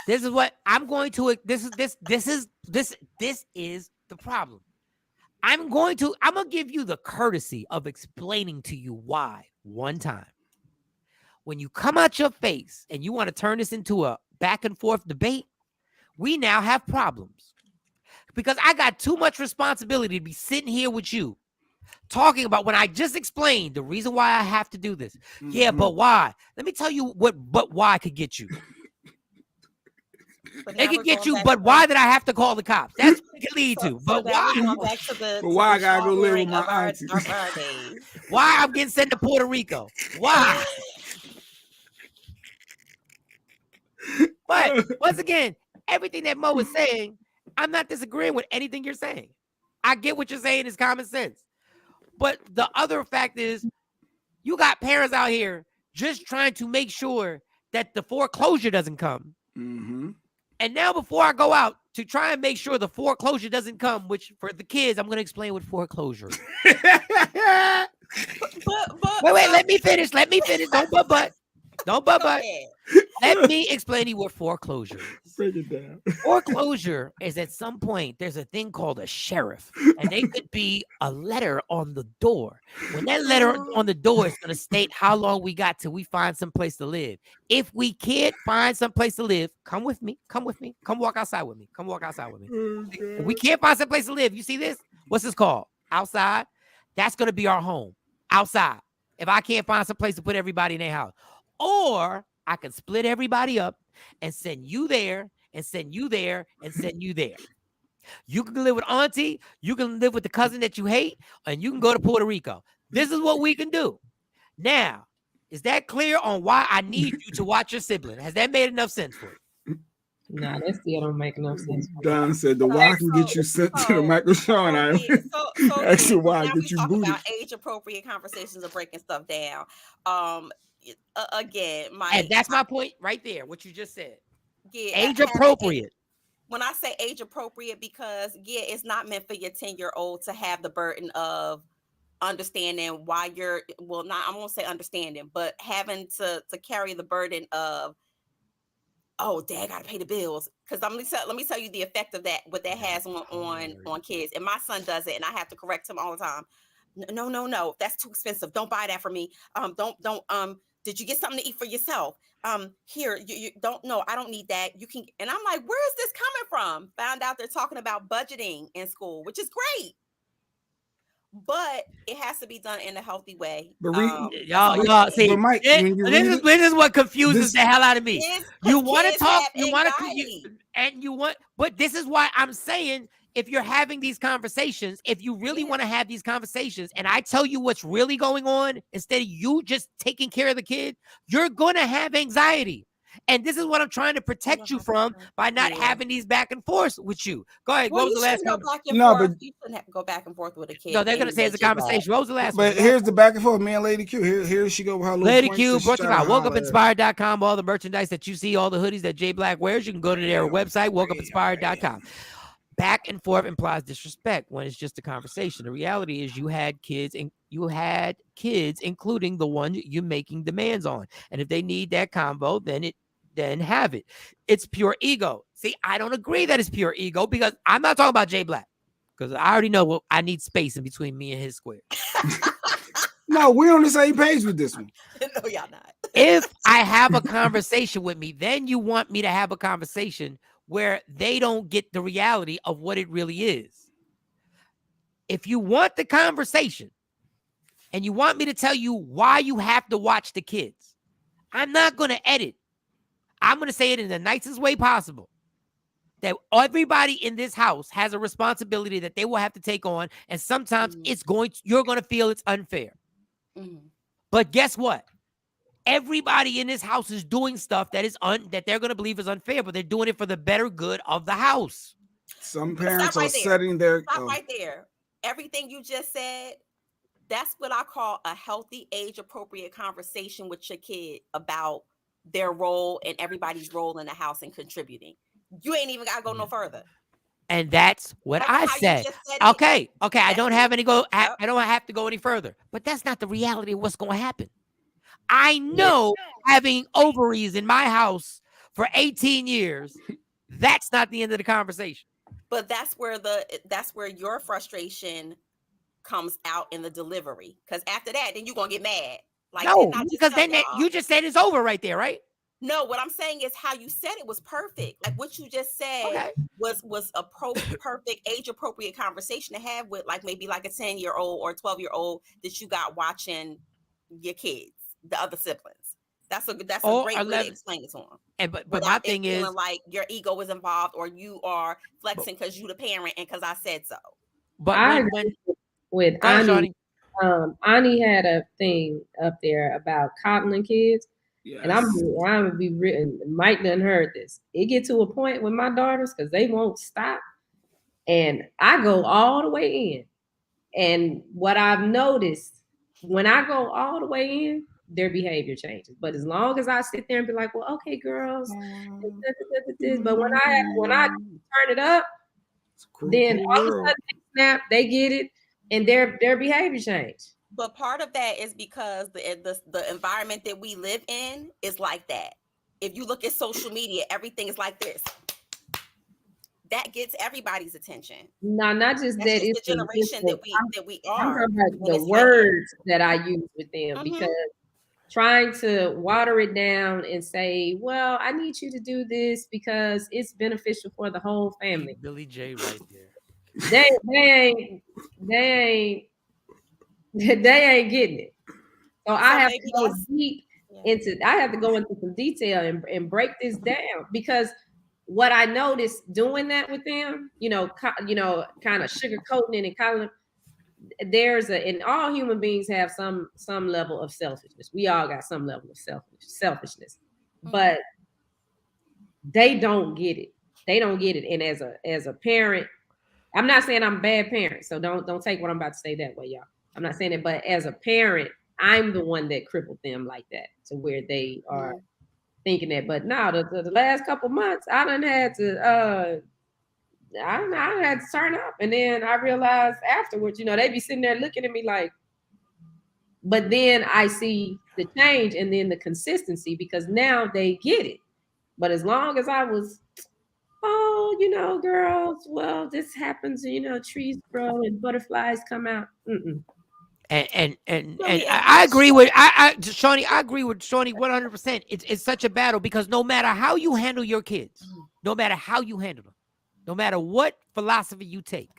This is what I'm going to. This is the problem. I'm gonna give you the courtesy of explaining to you why one time. When you come out your face and you want to turn this into a back and forth debate, we now have problems because I got too much responsibility to be sitting here with you. Talking about when I just explained the reason why I have to do this. Mm-hmm. Yeah, but why? Let me tell you what why could get you. They could get you, but why did I have to call the cops? That's what it could lead to. But why? But why I gotta go live with my auntie? Why I'm getting sent to Puerto Rico? Why? But once again, everything that Mo was saying, I'm not disagreeing with anything you're saying. I get what you're saying is common sense. But the other fact is, you got parents out here just trying to make sure that the foreclosure doesn't come. Mm-hmm. And now before I go out to try and make sure the foreclosure doesn't come, which for the kids, I'm going to explain what foreclosure is. Wait, let me finish. Don't butt. Let me explain to you what foreclosure is. Break it down. Foreclosure is at some point, there's a thing called a sheriff, and they could be a letter on the door. When that letter on the door is going to state how long we got till we find some place to live. If we can't find some place to live, come with me. Come walk outside with me. If we can't find some place to live, you see this? What's this called? Outside. That's going to be our home. Outside. If I can't find some place to put everybody in their house. Or I can split everybody up and send you there and send you there and send you there. You can live with auntie. You can live with the cousin that you hate, and you can go to Puerto Rico. This is what we can do. Now, is that clear on why I need you to watch your sibling? Has that made enough sense for you? Nah, that still don't make enough sense. Don said the why can get you sent to the Michael Shawn. Actually, why get you booted? About age-appropriate conversations of breaking stuff down. Again, and that's my point right there. What you just said. Yeah, age appropriate. When I say age appropriate, because it's not meant for your 10-year-old to have the burden of understanding why I won't say understanding, but having to carry the burden of, oh, dad gotta pay the bills. Because let me tell you the effect of that, what that has on kids. And my son does it, and I have to correct him all the time. No, that's too expensive. Don't buy that for me. Did you get something to eat for yourself? Here, you don't know. I don't need that. You can, and I'm like, where is this coming from? Found out they're talking about budgeting in school, which is great. But it has to be done in a healthy way. But y'all see, but Mike, this is what confuses the hell out of me. You want to talk, but this is why I'm saying, if you're having these conversations, if you really want to have these conversations, and I tell you what's really going on, instead of you just taking care of the kid, you're going to have anxiety. And this is what I'm trying to protect you from by not having these back and forths with you. Go ahead. What was the last one? But you shouldn't have to go back and forth with a kid. No, they're going to say it's a conversation. What was the last one? But here's the back and forth. Me and Lady Q. Here she go with her little Lady Q, brought to you by WokeUpInspired.com. All the merchandise that you see, all the hoodies that Jay Black wears, you can go to their website, WokeUpInspired.com. Back and forth implies disrespect when it's just a conversation. The reality is you had kids, including the one you're making demands on. And if they need that combo, then have it. It's pure ego. See, I don't agree that it's pure ego, because I'm not talking about Jay Black, because I already know I need space in between me and his square. No, we're on the same page with this one. No, y'all not. If I have a conversation with me, then you want me to have a conversation where they don't get the reality of what it really is. If you want the conversation and you want me to tell you why you have to watch the kids, I'm not going to edit. I'm going to say it in the nicest way possible. That everybody in this house has a responsibility that they will have to take on. And sometimes you're going to feel it's unfair. But guess what? Everybody in this house is doing stuff that is that they're going to believe is unfair, but they're doing it for the better good of the house. Some parents are setting their... Stop right there. Everything you just said, that's what I call a healthy, age-appropriate conversation with your kid about their role and everybody's role in the house and contributing. You ain't even got to go no further. And that's what I said. Okay. I don't have any I don't have to go any further. But that's not the reality of what's going to happen. I know having ovaries in my house for 18 years, that's not the end of the conversation. But that's where your frustration comes out in the delivery. Because after that, then you're gonna get mad. Like, no, because then you just said it's over right there, right? No, what I'm saying is how you said it was perfect. Like what you just said was a perfect age appropriate conversation to have with maybe a 10-year-old or 12-year-old that you got watching your kids, the other siblings. That's a great way to explain it to them. And but my thing is like your ego is involved or you are flexing because you the parent and because I said so. But with Ani, Ani had a thing up there about coddling kids. Yes. And I'm gonna be written. Mike done heard this. It get to a point with my daughters because they won't stop, and I go all the way in. And what I've noticed when I go all the way in, their behavior changes. But as long as I sit there and be like, "Well, okay, girls," but when I turn it up, then all of a sudden they snap, they get it, and their behavior change. But part of that is because the environment that we live in is like that. If you look at social media, everything is like this. That gets everybody's attention. No, not just that. It's the generation that we are. I'm talking about the words that I use with them because trying to water it down and say, "Well, I need you to do this because it's beneficial for the whole family." Billy J. right there. They ain't getting it. So I have to go deep into. I have to go into some detail and break this down because what I noticed doing that with them, kind of sugarcoating it and calling. And all human beings have some level of selfishness. We all got some level of selfishness, but they don't get it. They don't get it. And as a parent, I'm not saying I'm a bad parent, so don't take what I'm about to say that way, y'all. I'm not saying it, but as a parent, I'm the one that crippled them like that to where they are thinking that. But now the last couple months, I done had to I had to turn up, and then I realized afterwards, they be sitting there looking at me like. But then I see the change and then the consistency because now they get it. But as long as I was, girls, well, this happens, trees grow and butterflies come out. And I agree with Shawnee. I agree with Shawnee 100%. It's such a battle because no matter how you handle your kids, no matter how you handle them, no matter what philosophy you take,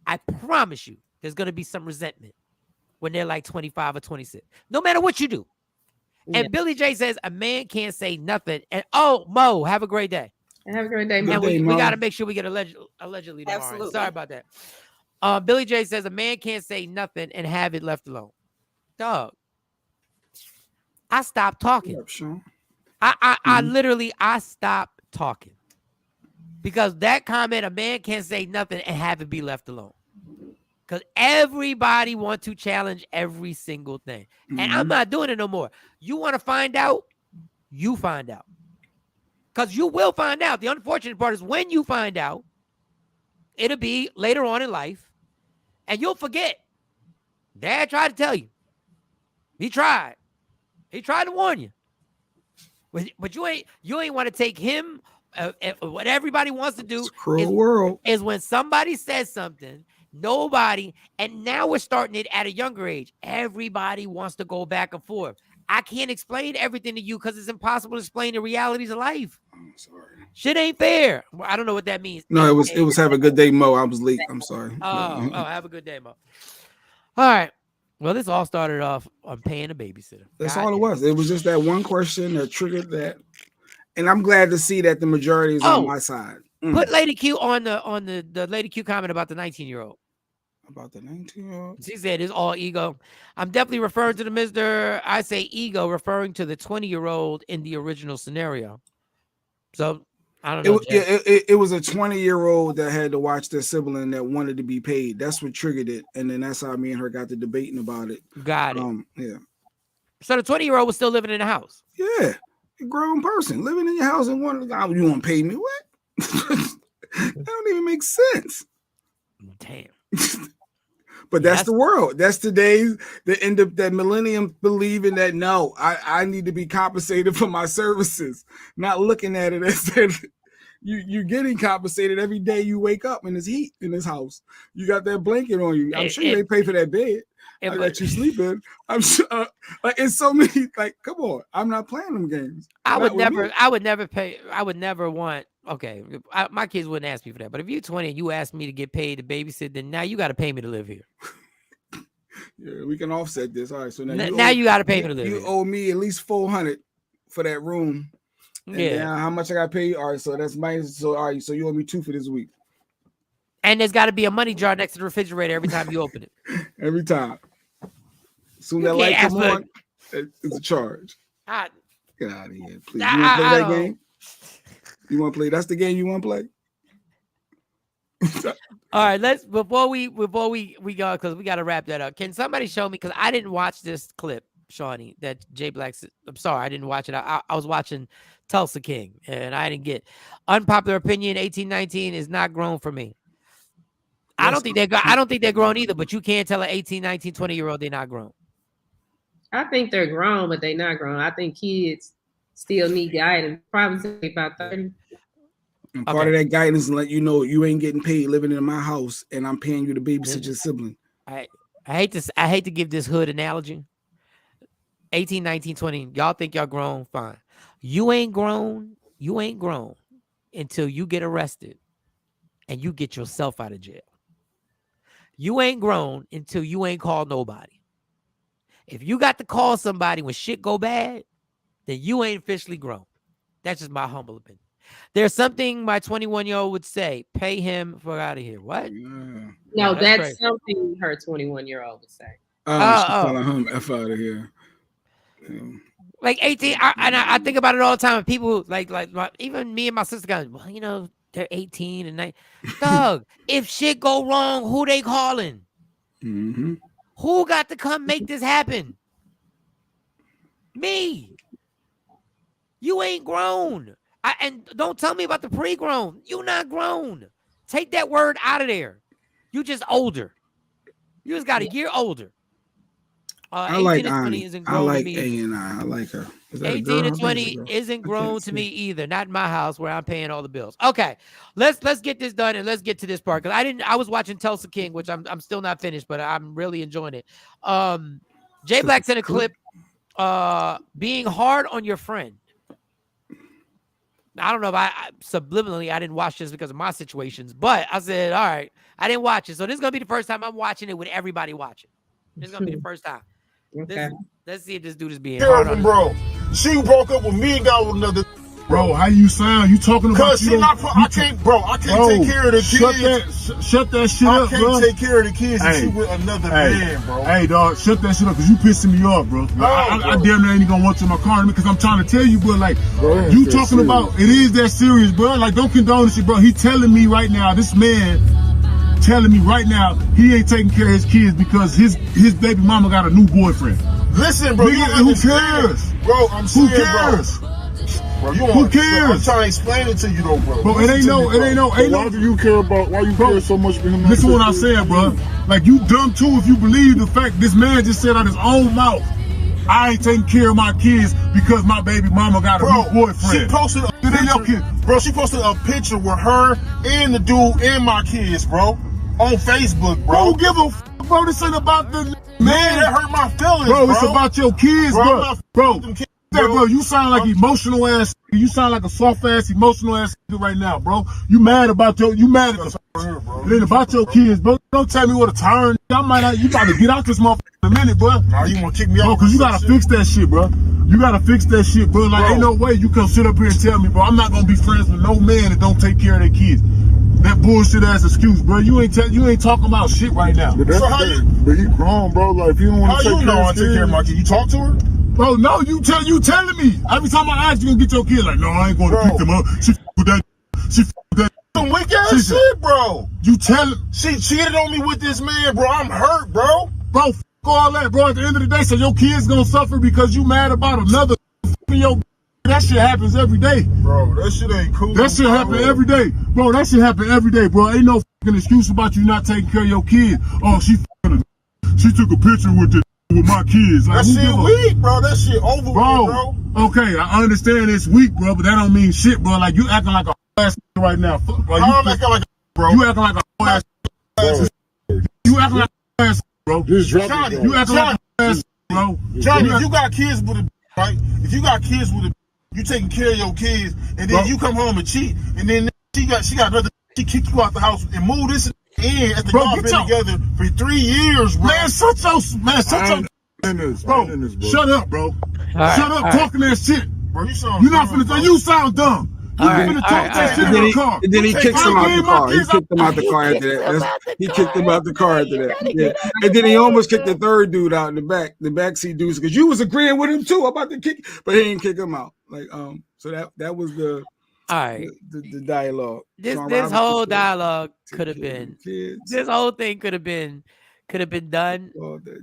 I promise you, there's gonna be some resentment when they're like 25 or 26. No matter what you do. Yeah. And Billy J says a man can't say nothing. And Mo, have a great day. Have a great day, Mo. And we got to make sure we get allegedly tomorrow. Absolutely. Sorry about that. Billy J says a man can't say nothing and have it left alone. Dog, I stopped talking. I literally stopped talking because that comment, a man can't say nothing and have it be left alone. Because everybody wants to challenge every single thing. And I'm not doing it no more. You want to find out? You find out. Because you will find out. The unfortunate part is when you find out, it'll be later on in life, and you'll forget. Dad tried to tell you. He tried. He tried to warn you. But you ain't want to take him. What everybody wants to do is when somebody says something, and now we're starting it at a younger age. Everybody wants to go back and forth. I can't explain everything to you because it's impossible to explain the realities of life. I'm sorry. Shit ain't fair. Well, I don't know what that means. No, it was have a good day, Mo. I was late. I'm sorry. Oh, have a good day, Mo. All right. Well, this all started off on paying a babysitter. That's all it was. It was just that one question that triggered that. And I'm glad to see that the majority is on my side. Put Lady Q on the Lady Q comment about the 19-year-old. About the 19-year-old? She said it's all ego. I'm definitely referring to the Mr. I say ego, referring to the 20-year-old in the original scenario. So I don't know. It was a 20-year-old that had to watch their sibling that wanted to be paid. That's what triggered it. And then that's how me and her got to debating about it. Got it. Yeah. So the 20-year-old was still living in the house. Yeah. A grown person living in your house and wanting, oh, you want to pay me? What? That don't even make sense. Damn. But that's the world. That's today's the end of that millennium believing that no, I need to be compensated for my services, not looking at it as that you're getting compensated every day you wake up and there's heat in this house. You got that blanket on you. I'm sure they pay for that bed that you sleep in. I'm sure like it's so many, like, come on. I'm not playing them games. I would never want. Okay, my kids wouldn't ask me for that. But if you're 20 and you ask me to get paid to babysit, then now you got to pay me to live here. Yeah, we can offset this. All right, so now you got to pay me to live here. You owe me at least $400 for that room. And then how much I got to pay you? All right, so that's minus. So all right, so you owe me $2 for this week. And there's got to be a money jar next to the refrigerator every time you open it. Every time. Soon that light come on, it's a charge. Get out of here, please. You want to play that game? You want to play? That's the game you want to play? All right, let's before we go, because we got to wrap that up. Can somebody show me? Because I didn't watch this clip, Shawnee, that Jay Black. I'm sorry, I didn't watch it. I was watching Tulsa King, and I didn't get unpopular opinion. 18-19 is not grown for me. I don't think they're grown either. But you can't tell an 18, 19, 20-year-old they're not grown. I think they're grown, but they're not grown. I think kids still need guidance. Probably about 30. And part of that guidance is let you know you ain't getting paid living in my house, and I'm paying you to babysit your sibling. I hate to give this hood analogy. 18, 19, 20. Y'all think y'all grown? Fine. You ain't grown. You ain't grown until you get arrested and you get yourself out of jail. You ain't grown until you ain't called nobody. If you got to call somebody when shit go bad, then you ain't officially grown. That's just my humble opinion. There's something my 21-year-old would say, pay him for out of here. What? Yeah. No, that's something her 21-year-old would say. She's telling him F out of here. Yeah. Like 18, I think about it all the time. People like even me and my sister go, well, you know, they're 18 and 19. Dog, if shit go wrong, who they calling? Mm-hmm. Who got to come make this happen? Me. You ain't grown. And don't tell me about the pre-grown. You not grown. Take that word out of there. You just older. You just got a year older. I like Annie. I like A&I. I like her. 18 to 20 isn't grown to me either. Not in my house where I'm paying all the bills. Okay, let's get this done and let's get to this part because I was watching Tulsa King, which I'm still not finished, but I'm really enjoying it. Jay Black sent a clip. Being hard on your friend. I don't know if I subliminally I didn't watch this because of my situations, but I said, all right, I didn't watch it. So this is gonna be the first time I'm watching it with everybody watching. This is gonna be the first time. Okay. Let's see if this dude is being hard on bro. She broke up with me and got with another. Bro, how you sound? You talking about? Cause I can't take care of the kids. Shut that shit up, bro. I can't take care of the kids and she with another man, bro. Hey, dog, shut that shit up because you pissing me off, bro. I damn near ain't gonna want to my car because I'm trying to tell you, bro. Like, you talking about it is that serious, bro. Like, don't condone this shit, bro. He telling me right now, this man telling me right now he ain't taking care of his kids because his baby mama got a new boyfriend. Listen, bro. Who cares? Bro, I'm saying, who cares? Bro, who cares? I'm trying to explain it to you, though, bro. Bro, it ain't no. Why do you care about? Why you care so much for him? Listen what I said, bro. Like, you dumb too if you believe the fact this man just said out his own mouth, I ain't taking care of my kids because my baby mama got a new boyfriend. She posted a picture. Bro, she posted a picture with her and the dude and my kids, bro, on Facebook, bro. Who give a fuck bro. This ain't about the Man, that hurt my feelings, bro. It's about your kids, bro. Bro, bro. You sound like emotional ass. You sound like a soft ass, emotional ass right now, bro. You mad about you mad at the it ain't about your kids, bro. Don't tell me what a turn. I might not. You about to get out this motherfucker in a minute, bro. Nah, you want to kick me Bro, out? cause you gotta fix that shit, bro. You gotta fix that shit, bro. Like, ain't no way you come sit up here and tell me, bro, I'm not gonna be friends with no man that don't take care of their kids. That bullshit ass excuse, bro. You ain't talking about shit right now. But that's but you grown, bro. Like, if you don't want to take care of my kid, you talk to her? Bro, no, you telling me. Every time I ask you gonna get your kid, like, no, I ain't gonna pick them up. She with that. She with that. Some weak ass shit, bro. You tell she cheated on me with this man, bro. I'm hurt, bro. Bro, all that, bro. At the end of the day, so your kid's gonna suffer because you mad about another your. That shit happens every day. Bro, that shit ain't cool. That shit happen every day. Bro, that shit happen every day, bro. Ain't no fucking excuse about you not taking care of your kid. Oh, she took a picture with my kids. Like, that shit weak, bro. That shit over bro. with, bro. Okay, I understand it's weak, bro, but that don't mean shit, bro. Like, you acting like a ass right now. Like, I'm acting like a bro. You acting like a ass. You acting like a ass, bro. Johnny, you acting like a ass, bro. Johnny, if you got kids with a right? If you got kids with a you taking care of your kids, and then you come home and cheat, and then she got another. She kicked you out the house and moved this in after y'all been together for 3 years, bro. Man, shut your shut up, bro. Shut up talking that shit, bro. You're not finna say you sound dumb. You finna talk that shit in the car. And then he kicks him out the car. He kicked him out the car after that. He kicked him out the car after that. Yeah. And then he almost kicked the third dude out in the backseat dudes, because you was agreeing with him too about the kick, but he didn't kick him out. Like, so that was the the dialogue. This whole dialogue could have been this whole thing could have been done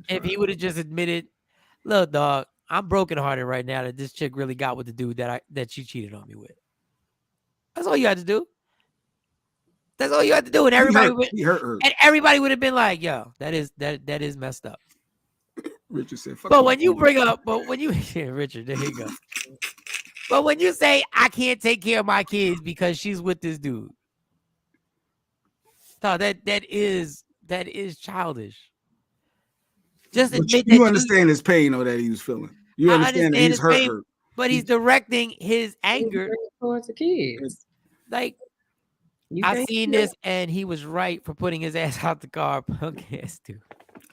if he would have just admitted, look, dog, I'm brokenhearted right now that this chick really got with the dude that she cheated on me with. That's all you had to do. That's all you had to do, and everybody everybody would have been like, "Yo, that is messed up." Richard said, "Fuck." But when you Richard, there you go. But when you say I can't take care of my kids because she's with this dude, no, that is childish. Just admit you understand his pain, though, that he was feeling. You understand that he's hurt. But he's directing his anger towards the kids. Like, I seen this, and he was right for putting his ass out the car. Punk ass dude.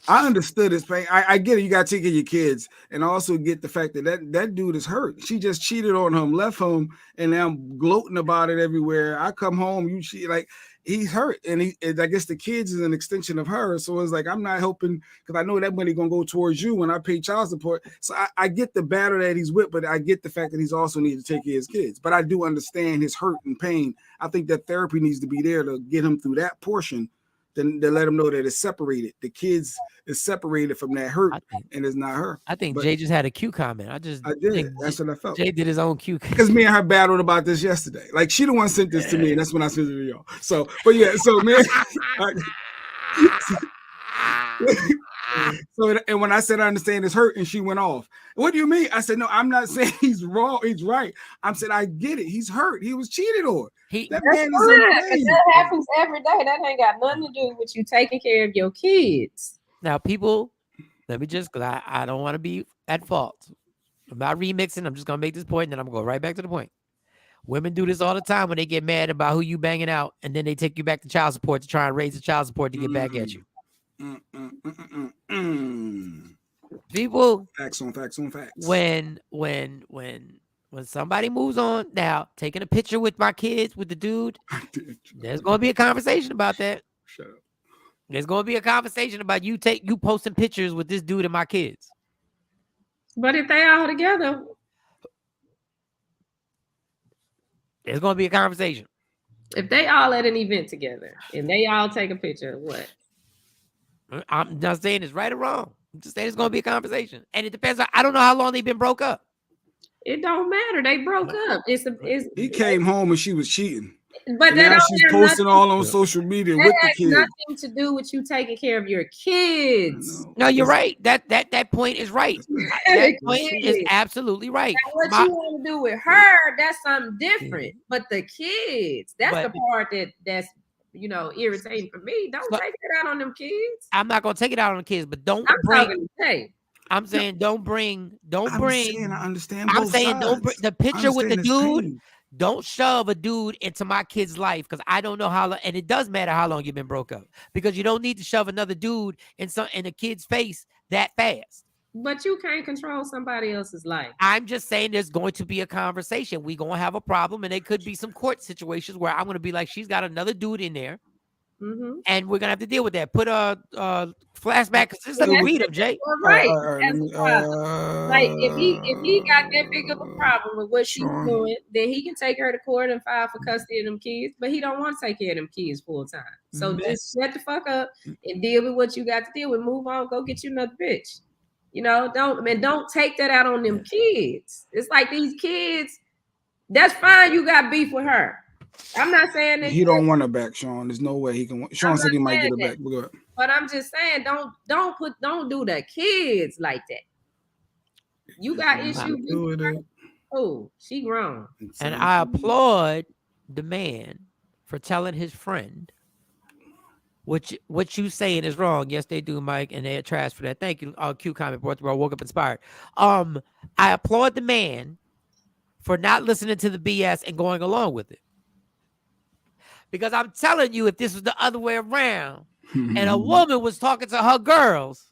I understood his pain. I get it. You got to take care of your kids, and also get the fact that dude is hurt. She just cheated on him, left him, and now I'm gloating about it everywhere. I come home, he's hurt, and I guess the kids is an extension of her. So it's like, I'm not helping because I know that money gonna go towards you when I pay child support. So I get the battle that he's with, but I get the fact that he's also need to take care of his kids. But I do understand his hurt and pain. I think that therapy needs to be there to get him through that portion. Then to let him know that it's separated. The kids is separated from that hurt, and it's not her. I think Jay just had a Q comment. I did. That's what I felt. Jay did his own Q because me and her battled about this yesterday. Like, she the one sent this to me, and that's when I sent it to y'all. So, but yeah, so man. So, and when I said I understand his hurt, and she went off. What do you mean? I said, no, I'm not saying he's wrong. He's right. I'm saying I get it. He's hurt. He was cheated on. That happens every day. That ain't got nothing to do with you taking care of your kids. Now, people, let me just, because I don't want to be at fault. I'm not remixing. I'm just gonna make this point, and then I'm gonna go right back to the point. Women do this all the time when they get mad about who you banging out, and then they take you back to child support to try and raise the child support to get back at you. People, facts on facts on facts. When somebody moves on, now taking a picture with my kids with the dude, there's gonna be a conversation about that. Shut up. There's gonna be a conversation about you posting pictures with this dude and my kids. But if they all together, there's gonna be a conversation. If they all at an event together and they all take a picture, what? I'm not saying it's right or wrong. I'm just saying it's gonna be a conversation, and it depends. I don't know how long they've been broke up. It don't matter. They broke up. He came home and she was cheating. But now she's posting all on social media with the kids. Nothing to do with you taking care of your kids. No, you're right. That point is right. That point is absolutely right. Now, what you want to do with her, that's something different. But the kids, that's the part that's irritating for me. Don't take it out on them kids. I'm not gonna take it out on the kids, but don't I'm bring. talking to Tay. I'm saying don't bring. I'm saying I understand I'm both saying sides. don't bring the picture with the Understand his dude. pain. Don't shove a dude into my kid's life because I don't know how long, and it does matter how long you've been broke up because you don't need to shove another dude in a kid's face that fast. But you can't control somebody else's life. I'm just saying there's going to be a conversation. We're going to have a problem, and there could be some court situations where I'm going to be like, she's got another dude in there, and we're going to have to deal with that. Put a flashback because just let me read him, Jay. Right. Like if he got that big of a problem with what she's doing, then he can take her to court and file for custody of them kids. But he don't want to take care of them kids full time. So just shut the fuck up and deal with what you got to deal with. Move on. Go get you another bitch. Don't take that out on them kids. It's like these kids. That's fine. You got beef with her. I'm not saying that he don't want her back, Shawn. There's no way he can. Shawn said he might get her back. But I'm just saying, don't do the kids like that. You got issues with her. Oh, she grown. And I applaud the man for telling his friend, what you saying is wrong. Yes, they do, Mike, and they're trash for that. Thank you. Q comment brought through. I woke up inspired. I applaud the man for not listening to the BS and going along with it. Because I'm telling you, if this was the other way around, and a woman was talking to her girls,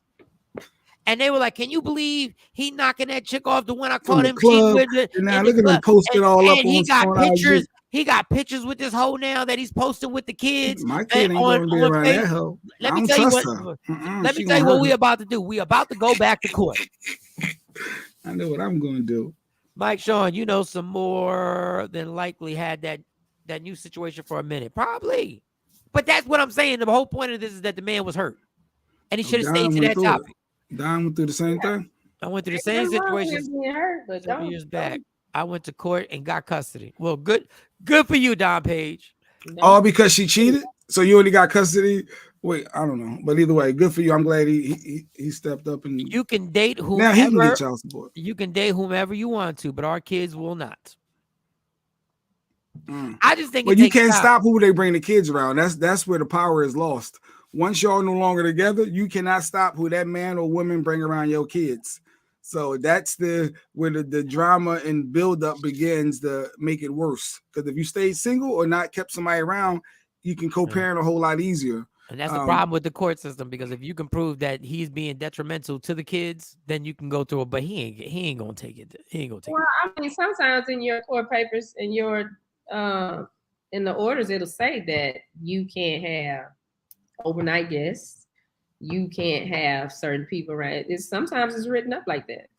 and they were like, "Can you believe he knocking that chick off the one I caught him cheating with it?" Now look at him posted all up. And he got pictures. He got pictures with this hoe now that he's posting with the kids. My kid ain't going to be around that hoe. Let me tell you what we about to do. We about to go back to court. I know what I'm going to do. Mike, Shawn, some more than likely had that new situation for a minute. Probably. But that's what I'm saying. The whole point of this is that the man was hurt. And he should have stayed to that topic. Don went through the same thing? I went through the same situation 7 years back. I went to court and got custody. Well, good for you, Don Page. All because she cheated? So you only got custody? Wait, I don't know. But either way, good for you. I'm glad he stepped up and you can date whomever. Now he can get child support. You can date whomever you want to, but our kids will not. I just think you can't stop who they bring the kids around. That's where the power is lost. Once y'all no longer together, you cannot stop who that man or woman bring around your kids. So that's where the drama and buildup begins to make it worse. Because if you stayed single or not kept somebody around, you can co-parent a whole lot easier. And that's the problem with the court system, because if you can prove that he's being detrimental to the kids, then you can go through it. But he ain't gonna take it. He ain't gonna take it. Well, I mean, sometimes in your court papers and your in the orders, it'll say that you can't have overnight guests. You can't have certain people, right? Sometimes it's written up like that.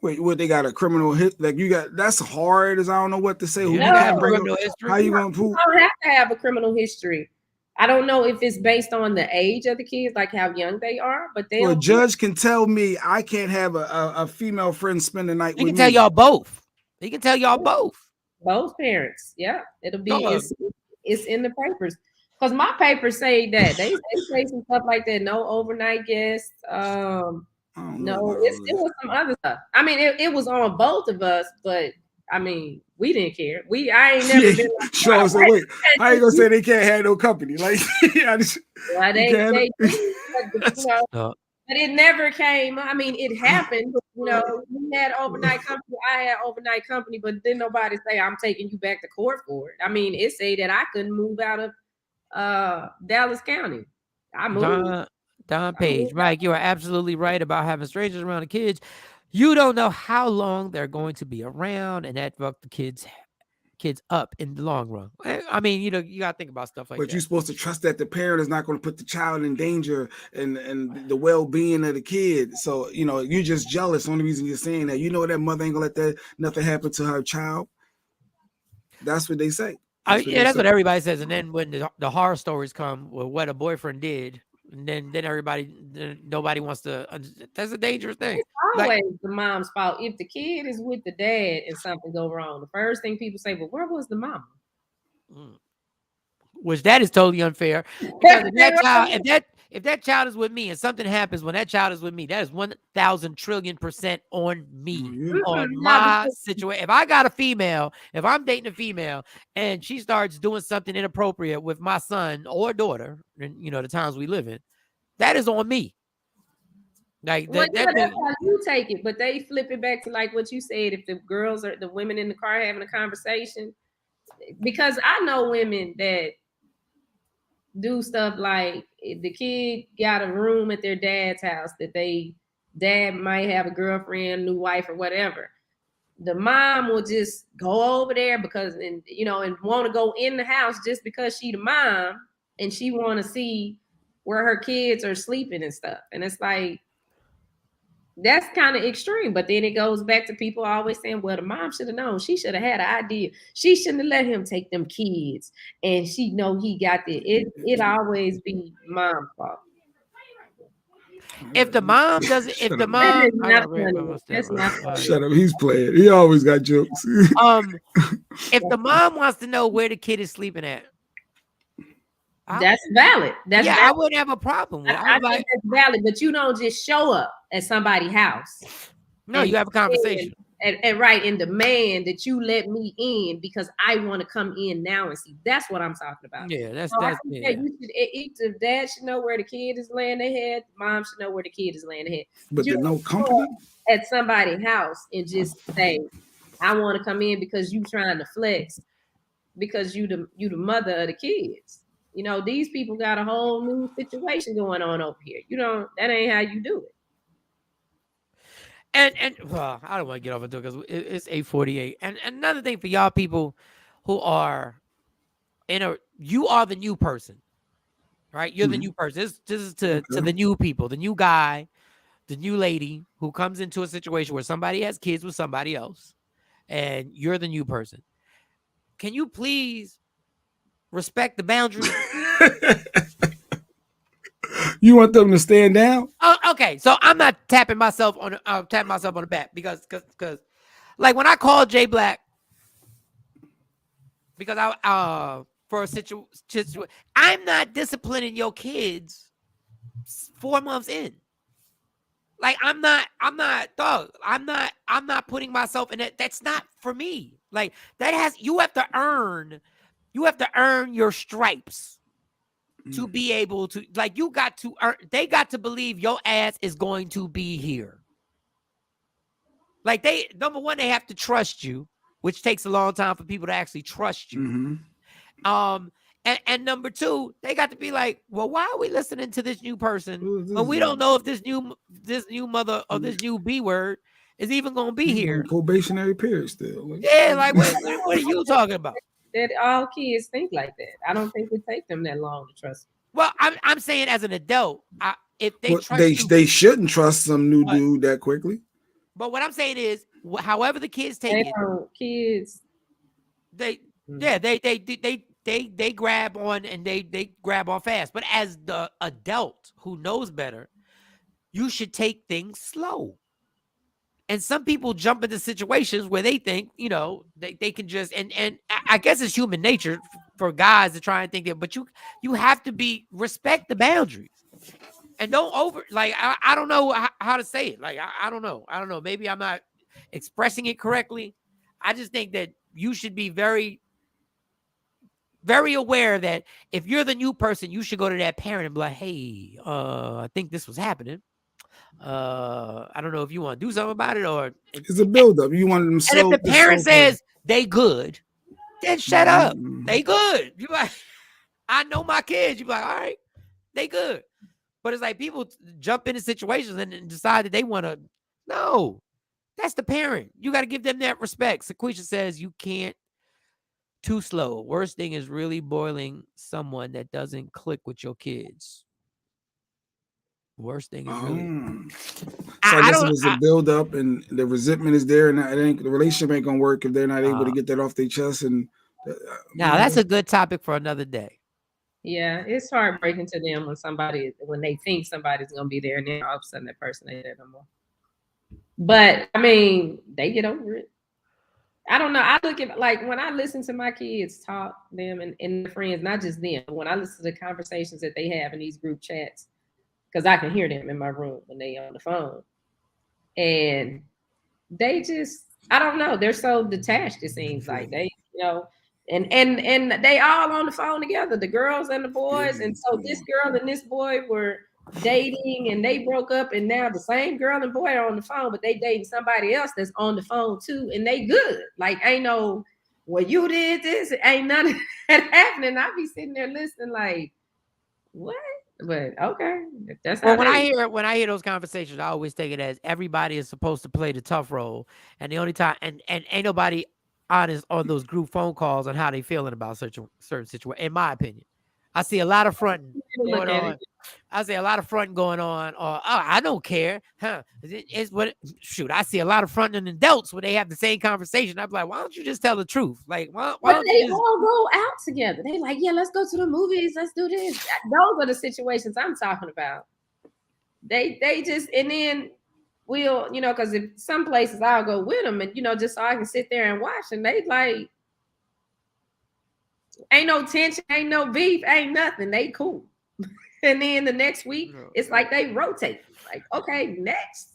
Wait, what, they got a criminal hit? Like you got, that's hard as I don't know what to say. How you gonna prove? You don't have to have a criminal history. I don't know if it's based on the age of the kids, like how young they are, but a judge can tell me I can't have a female friend spend the night with me. He can tell y'all both. He can tell y'all both. Both parents. Yeah. It'll be it's in the papers. Because my papers say that. They say some stuff like that. No overnight guests. No, it was some other stuff. I mean, it was on both of us, but I mean, we didn't care. I ain't never been like, sure. So wait, I ain't gonna say they can't have no company. Like, but it never came. I mean, it happened. We had overnight company. I had overnight company, but then nobody say I'm taking you back to court for it. I mean, it say that I couldn't move out of Dallas County. I moved. Don Page, Mike, you are absolutely right about having strangers around the kids. You don't know how long they're going to be around, and that fucked the kids up in the long run. I mean, you got to think about stuff like that. But you're supposed to trust that the parent is not going to put the child in danger and the well-being of the kid. So, you're just jealous. The only reason you're saying that, that mother ain't going to let nothing happen to her child. That's what they say. That's what everybody says. And then when the horror stories come with what a boyfriend did, and then nobody wants to. That's a dangerous thing. It's always the mom's fault. If the kid is with the dad and something go wrong, the first thing people say, "Well, where was the mama?" Which that is totally unfair. Because if that child is with me and something happens when that child is with me, that is 1,000 trillion% on me, on my situation. If I got a female, if I'm dating a female and she starts doing something inappropriate with my son or daughter, and the times we live in, that is on me. Like that's how you take it, but they flip it back to like what you said. If the girls or the women in the car having a conversation, because I know women that do stuff like the kid got a room at their dad's house that dad might have a girlfriend, new wife, or whatever. The mom will just go over there because and want to go in the house just because she the mom and she want to see where her kids are sleeping and stuff. And it's like, that's kind of extreme. But then it goes back to people always saying, well, the mom should have known. She should have had an idea. She shouldn't have let him take them kids. And she know he got the it always be mom's fault. If the mom doesn't, if the mom, that's not funny. Shut up, he's playing. He always got jokes. If the mom wants to know where the kid is sleeping at, that's valid. That's valid. I wouldn't have a problem with it. I think that's valid, but you don't just show up at somebody's house. No, you have a conversation. And right, and demand that you let me in because I want to come in now and see. That's what I'm talking about. Yeah, that's yeah. The dad should know where the kid is laying their head. Mom should know where the kid is laying their head. But there's no company at somebody's house and just say, I want to come in because you trying to flex because you the mother of the kids. These people got a whole new situation going on over here. That ain't how you do it. And well, I don't want to get off into it because it's 8:48. And another thing for y'all people who are you are the new person, right? You're the new person. This is to the new people, the new guy, the new lady who comes into a situation where somebody has kids with somebody else, and you're the new person. Can you please respect the boundaries? You want them to stand down? Oh, okay. So I'm not tapping myself on the back because like when I called Jay Black because I for a situation, I'm not disciplining your kids 4 months in. Like I'm not putting myself in it. That's not for me. Like you have to earn your stripes to be able to, like, you got to earn, they got to believe your ass is going to be here. Like number one, they have to trust you, which takes a long time for people to actually trust you. And number two, they got to be like, well, why are we listening to this new person when we don't know if this new mother or this new B word is even going to be here? Probationary period still. Yeah, like what are you talking about? That all kids think like that. I don't think it take them that long to trust. Well, I'm saying as an adult, if they trust you, they shouldn't trust some new dude that quickly. But what I'm saying is, however the kids take they grab on and they grab on fast. But as the adult who knows better, you should take things slow. And some people jump into situations where they think, they can just, and I guess it's human nature for guys to try and think that, but you have to respect the boundaries and don't I don't know how to say it. Like, I don't know. Maybe I'm not expressing it correctly. I just think that you should be very, very aware that if you're the new person, you should go to that parent and be like, hey, I think this was happening. I don't know if you want to do something about it or it's a buildup. You want them. And if the parent says they good, then shut up. They good. You like, I know my kids. You be like, all right, they good. But it's like people jump into situations and decide that they want to. No, that's the parent. You got to give them that respect. Sequisha says you can't. Too slow. Worst thing is really boiling someone that doesn't click with your kids. Worst thing is really. So I guess it was a build up, and the resentment is there, and I think the relationship ain't gonna work if they're not able to get that off their chest. And now that's a good topic for another day. Yeah, it's heartbreaking to them when they think somebody's gonna be there, and then all of a sudden that person ain't there no more. But I mean, they get over it. I don't know. I look at, like, when I listen to my kids talk, them and their friends, not just them, but when I listen to the conversations that they have in these group chats, because I can hear them in my room when they on the phone. And they just, I don't know, they're so detached, it seems like. They, and they all on the phone together, the girls and the boys. And so this girl and this boy were dating and they broke up, and now the same girl and boy are on the phone, but they dating somebody else that's on the phone too, and they good. Like, ain't no, well, you did this, ain't none of that happening. I be sitting there listening like, what? But okay, that's how. Well, when I hear those conversations, I always take it as everybody is supposed to play the tough role, and the only time and ain't nobody honest on those group phone calls on how they feeling about certain situation. In my opinion, I see a lot of fronting going on. I see a lot of fronting going on. Or I don't care, huh? It's what shoot. I see a lot of fronting in adults when they have the same conversation. I'm like, why don't you just tell the truth? Like, why don't they you just all go out together? They like, yeah, let's go to the movies. Let's do this. Those are the situations I'm talking about. They just, and then we'll, because if some places I'll go with them, and just so I can sit there and watch, and they like, ain't no tension, ain't no beef, ain't nothing. They cool. And then the next week, it's like they rotate. Like, okay, next.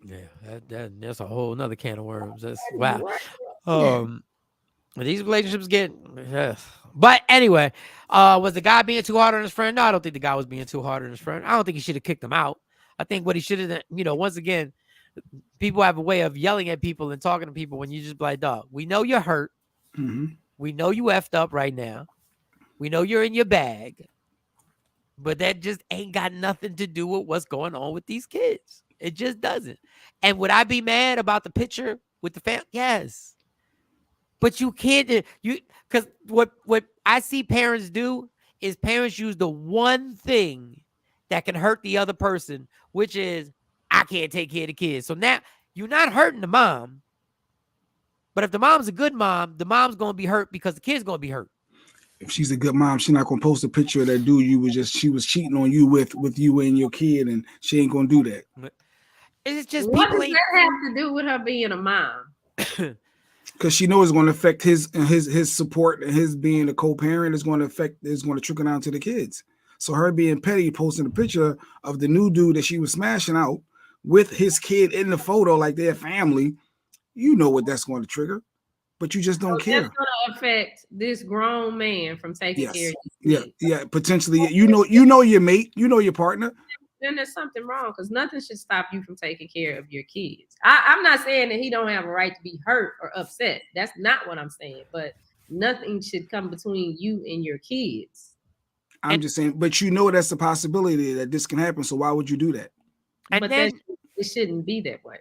Yeah, that's a whole nother can of worms. That's wow. These relationships get. But anyway, was the guy being too hard on his friend? No, I don't think the guy was being too hard on his friend. I don't think he should have kicked him out. I think what he should have done, once again, people have a way of yelling at people and talking to people when you just be like, dog, we know you're hurt. Mm-hmm. We know you effed up right now. We know you're in your bag. But that just ain't got nothing to do with what's going on with these kids. It just doesn't. And would I be mad about the picture with the family? Yes. But you can't, because what I see parents do is parents use the one thing that can hurt the other person, which is, I can't take care of the kids. So now you're not hurting the mom. But if the mom's a good mom, the mom's going to be hurt because the kid's going to be hurt. If she's a good mom, she's not gonna post a picture of that dude she was cheating on you with you and your kid, and she ain't gonna do that. It's just what does that have to do with her being a mom? Because she knows it's going to affect his support, and his being a co-parent is going to trickle down to the kids. So her being petty, posting a picture of the new dude that she was smashing out with his kid in the photo, like their family, you know what that's going to trigger. But you just don't care. That's going to affect this grown man from taking care of his kids. Yeah, potentially. You know your mate, you know your partner. Then there's something wrong, because nothing should stop you from taking care of your kids. I'm not saying that he don't have a right to be hurt or upset. That's not what I'm saying. But nothing should come between you and your kids. I'm just saying, but that's a possibility that this can happen. So why would you do that? And but then it shouldn't be that way.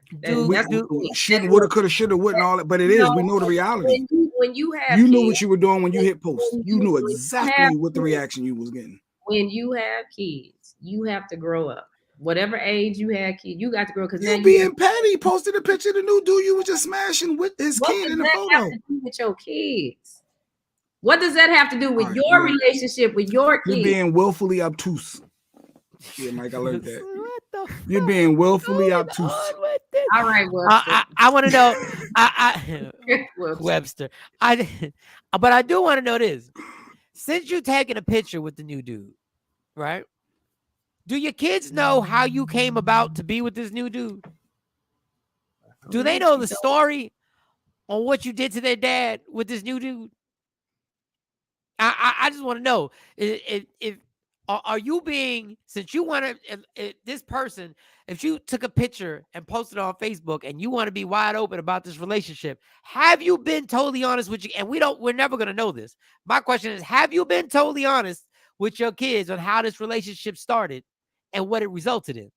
Should, woulda, coulda, shoulda, wouldn't, all that. But it is. We know the reality. When you have you kids, knew what you were doing when you hit post. You knew exactly what the reaction you was getting. When you have kids, you have to grow up. Whatever age you had kids, you got to grow. Because you're being petty. Posted a picture of the new dude you were just smashing with his kid in the photo. What does that have to do with your kids? What does that have to do with your relationship with your kids? You're being willfully obtuse. Yeah, Mike, I learned that. You're being willfully obtuse. All right, Webster. I want to know, Webster. But I do want to know this. Since you're taking a picture with the new dude, right? Do your kids know how you came about to be with this new dude? Do they know the story on what you did to their dad with this new dude? I just want to know if are you being, since you want to, this person, if you took a picture and posted it on Facebook and you want to be wide open about this relationship, have you been totally honest with you? And we're never going to know this. My question is, have you been totally honest with your kids on how this relationship started and what it resulted in?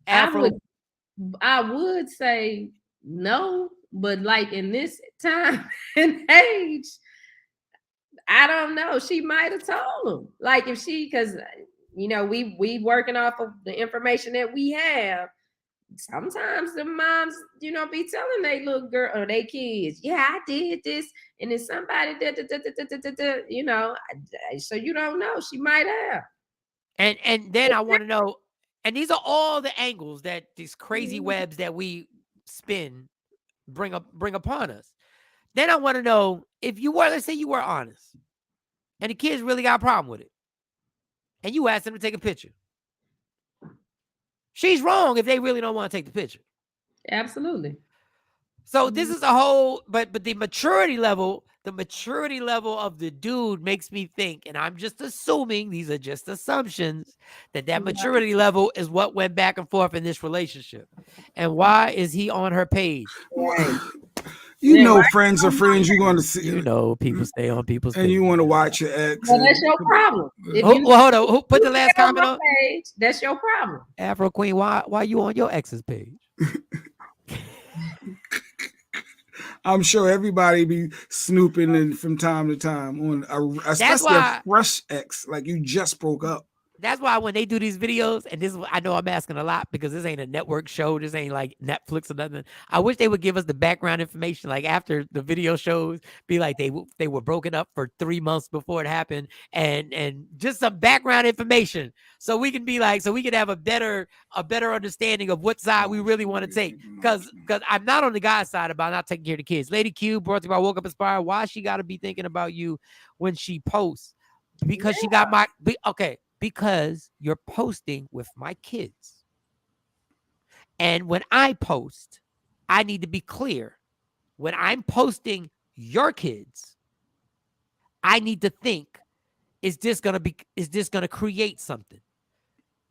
I would say no, but like in this time and age, I don't know. She might have told him. Like if she, because we working off of the information that we have. Sometimes the moms, be telling they little girl or they kids, yeah, I did this, and then somebody did, so you don't know. She might have. And then I want to know, and these are all the angles that these crazy webs that we spin bring upon us. Then I want to know, if you were, let's say you were honest, and the kids really got a problem with it, and you asked them to take a picture, She's wrong if they really don't want to take the picture. Absolutely. So this is a whole, but the maturity level of the dude makes me think, and I'm just assuming, these are just assumptions, that maturity level is what went back and forth in this relationship. And why is he on her page? Right. You know, friends are friends. You're going to see. You know, people stay on people's and page. you want to watch your ex. Well, that's your problem. Well, hold on. Who put the last comment on? Page, that's your problem. Afro Queen, why you on your ex's page? I'm sure everybody be snooping in from time to time on especially a fresh ex, like you just broke up. That's why when they do these videos, and this is, I know I'm asking a lot because this ain't a network show. This ain't like Netflix or nothing. I wish they would give us the background information. Like after the video shows, be like they were broken up for 3 months before it happened, and just some background information, so we can be like, so we can have a better understanding of what side we really want to take. Because I'm not on the guy's side about not taking care of the kids. Lady Q, brought to you by Woke Up Inspired. Why she got to be thinking about you when she posts? Because she got my okay. Because you're posting with my kids. And when I post, I need to be clear. When I'm posting your kids, I need to think, is this going to create something?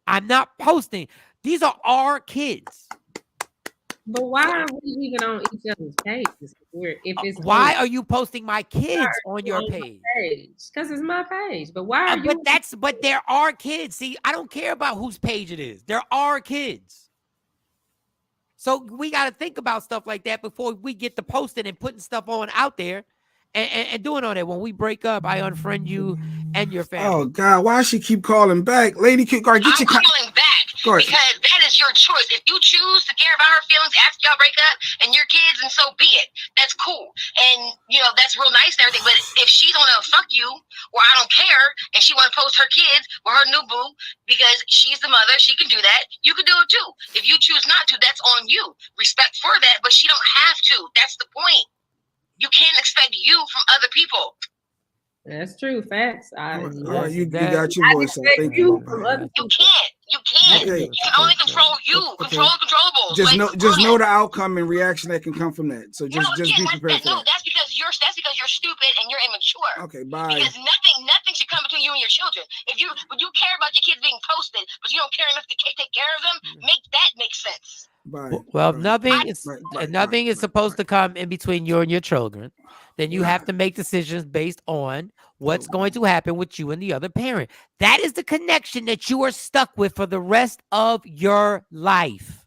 I'm not posting. These are our kids. But why are we even on each other's pages? Why are you posting my kids on your page? Because it's my page. But why are you? But there are kids. See, I don't care about whose page it is. There are kids. So we got to think about stuff like that before we get to posting and putting stuff on out there and doing all that. When we break up, I unfriend you and your family. Oh God, why she keep calling back? Lady Q, get your calling back. Because that is your choice. If you choose to care about her feelings after y'all break up and your kids, and so be it. That's cool. And, you know, that's real nice and everything. But if she's on a fuck you, or I don't care, and she want to post her kids with her new boo because she's the mother, she can do that. You can do it too. If you choose not to, that's on you. Respect for that, but she don't have to. That's the point. You can't expect you from other people. That's true. Facts. You got your voice. Thank you. You can't. Okay. You can only control you. Okay. Control the controllables. Just know the outcome and reaction that can come from that. So just be prepared for that. That's because you're stupid and you're immature. Okay, bye. Because nothing should come between you and your children. If you care about your kids being posted, but you don't care enough to take care of them, make sense. Bye. Well, if nothing is supposed to come in between you and your children, then you have to make decisions based on what's going to happen with you and the other parent. That is the connection that you are stuck with for the rest of your life.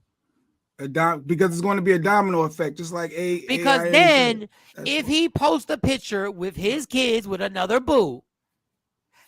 Because it's going to be a domino effect, just like because then if he posts a picture with his kids with another boo,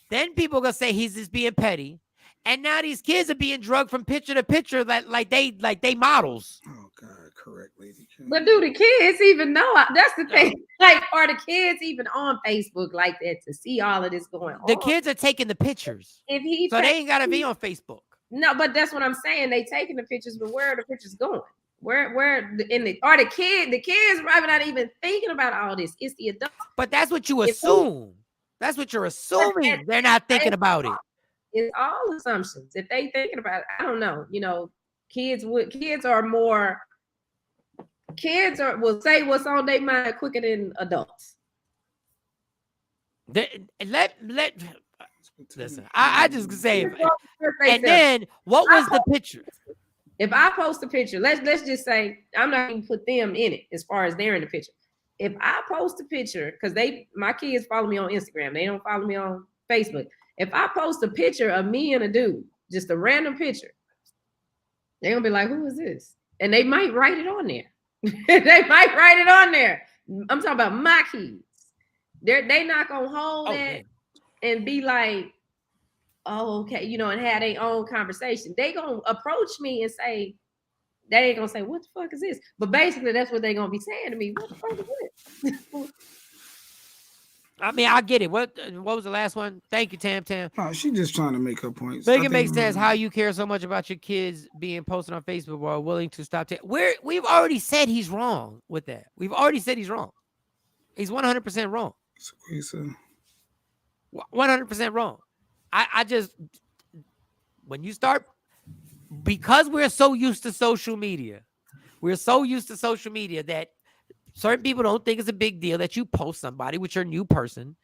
then people are going to say he's just being petty. And now these kids are being drugged from picture to picture like they models. Oh God, correct, lady. But do the kids even know? That's the thing. Like, are the kids even on Facebook like that to see all of this going on? The kids are taking the pictures. They ain't gotta be on Facebook. No, but that's what I'm saying. They taking the pictures, but where are the pictures going? Are the kids probably not even thinking about all this. It's the adults. But that's what you assume. That's what you're assuming. They're not thinking about it. It's all assumptions. If they thinking about it, I don't know. You know, kids will say what's on their mind quicker than adults. Listen, I just say, and then what was the picture? If I post a picture, let's just say I'm not even put them in it as far as they're in the picture. If I post a picture, because my kids follow me on Instagram, they don't follow me on Facebook. If I post a picture of me and a dude, just a random picture, they're gonna be like, "Who is this?" And they might write it on there. I'm talking about my kids. They not gonna hold that and be like, "Oh, okay," and have their own conversation. They gonna approach me and say, they ain't gonna say, "What the fuck is this?" But basically, that's what they're gonna be saying to me. What the fuck is this? I mean, I get it. What was the last one? Thank you, Tam. No, she's just trying to make her points. Make it make sense how you care so much about your kids being posted on Facebook or willing to stop. We've already said he's wrong with that. We've already said he's wrong. He's 100% wrong. 100% wrong. I just, when you start because we're so used to social media, that certain people don't think it's a big deal that you post somebody with your new person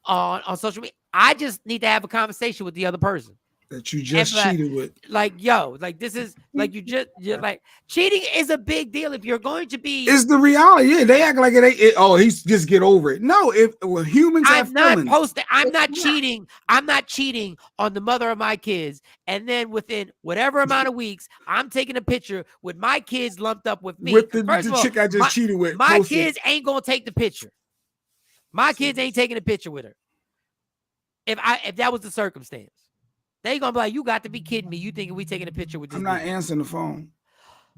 on social media. I just need to have a conversation with the other person that you just cheated with. Like, yo, like this is like you're like cheating is a big deal if you're going to be. It's the reality. Yeah, they act like he's just get over it. No, when humans have feelings. I'm not cheating. I'm not cheating on the mother of my kids. And then within whatever amount of weeks, I'm taking a picture with my kids lumped up with me. With the chick I just cheated with. My kids ain't gonna take the picture. My kids ain't taking a picture with her. If that was the circumstance. They gonna be like, you got to be kidding me. You thinking we taking a picture with this? I'm not answering the phone.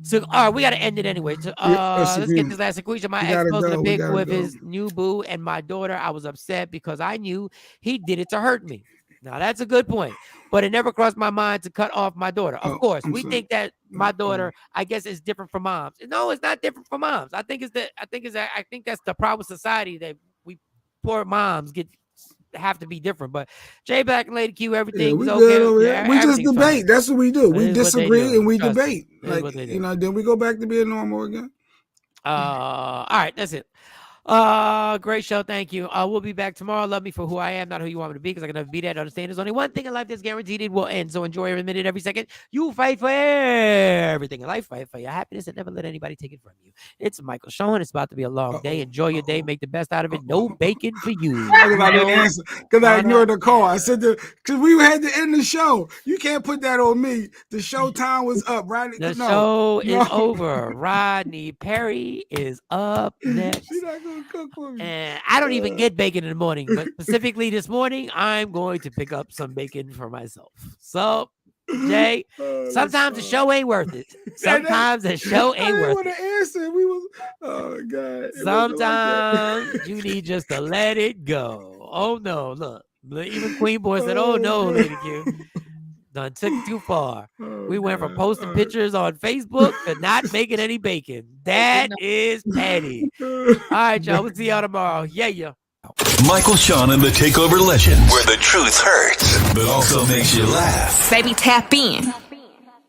So, all right, we got to end it anyway. So, let's get this last equation. My ex posted a pic with his new boo and my daughter. I was upset because I knew he did it to hurt me. Now, that's a good point. But it never crossed my mind to cut off my daughter. Of course, we think that my daughter, I guess, is different from moms. No, it's not different from moms. I think that's the problem with society, that we poor moms have to be different. But J Black and Lady Q, everything's okay. Yeah, we just debate. Fine. That's what we do. We disagree and we debate. Like, then we go back to being normal again. All right, that's it. Great show. Thank you. We'll be back tomorrow. Love me for who I am, not who you want me to be, because I can never be that. Understand there's only one thing in life that's guaranteed it will end. So enjoy every minute, every second. You fight for everything in life. Fight for your happipiness and never let anybody take it from you. It's Michael Shawn. It's about to be a long day. Enjoy your day. Make the best out of it. No bacon for you. Because I didn't answer. Because I ignored the call. I said because we had to end the show. You can't put that on me. The show time was up, right? The show is over. Rodney Perry is up next. She's not gonna cook for me. And I don't even get bacon in the morning, but specifically this morning, I'm going to pick up some bacon for myself. So, Jay, sometimes the show ain't worth it. Sometimes the show ain't worth it. Answer. We was, oh God. Sometimes you need just to let it go. Oh no, look. Even Queen Boy said, "Oh no, Lady Q, done took it too far." We went from posting pictures on Facebook to not making any bacon. That is petty. All right, y'all. We'll see y'all tomorrow. Yeah. Michael Shawn and the Takeover Legend, where the truth hurts, but also makes you laugh. Baby, tap in.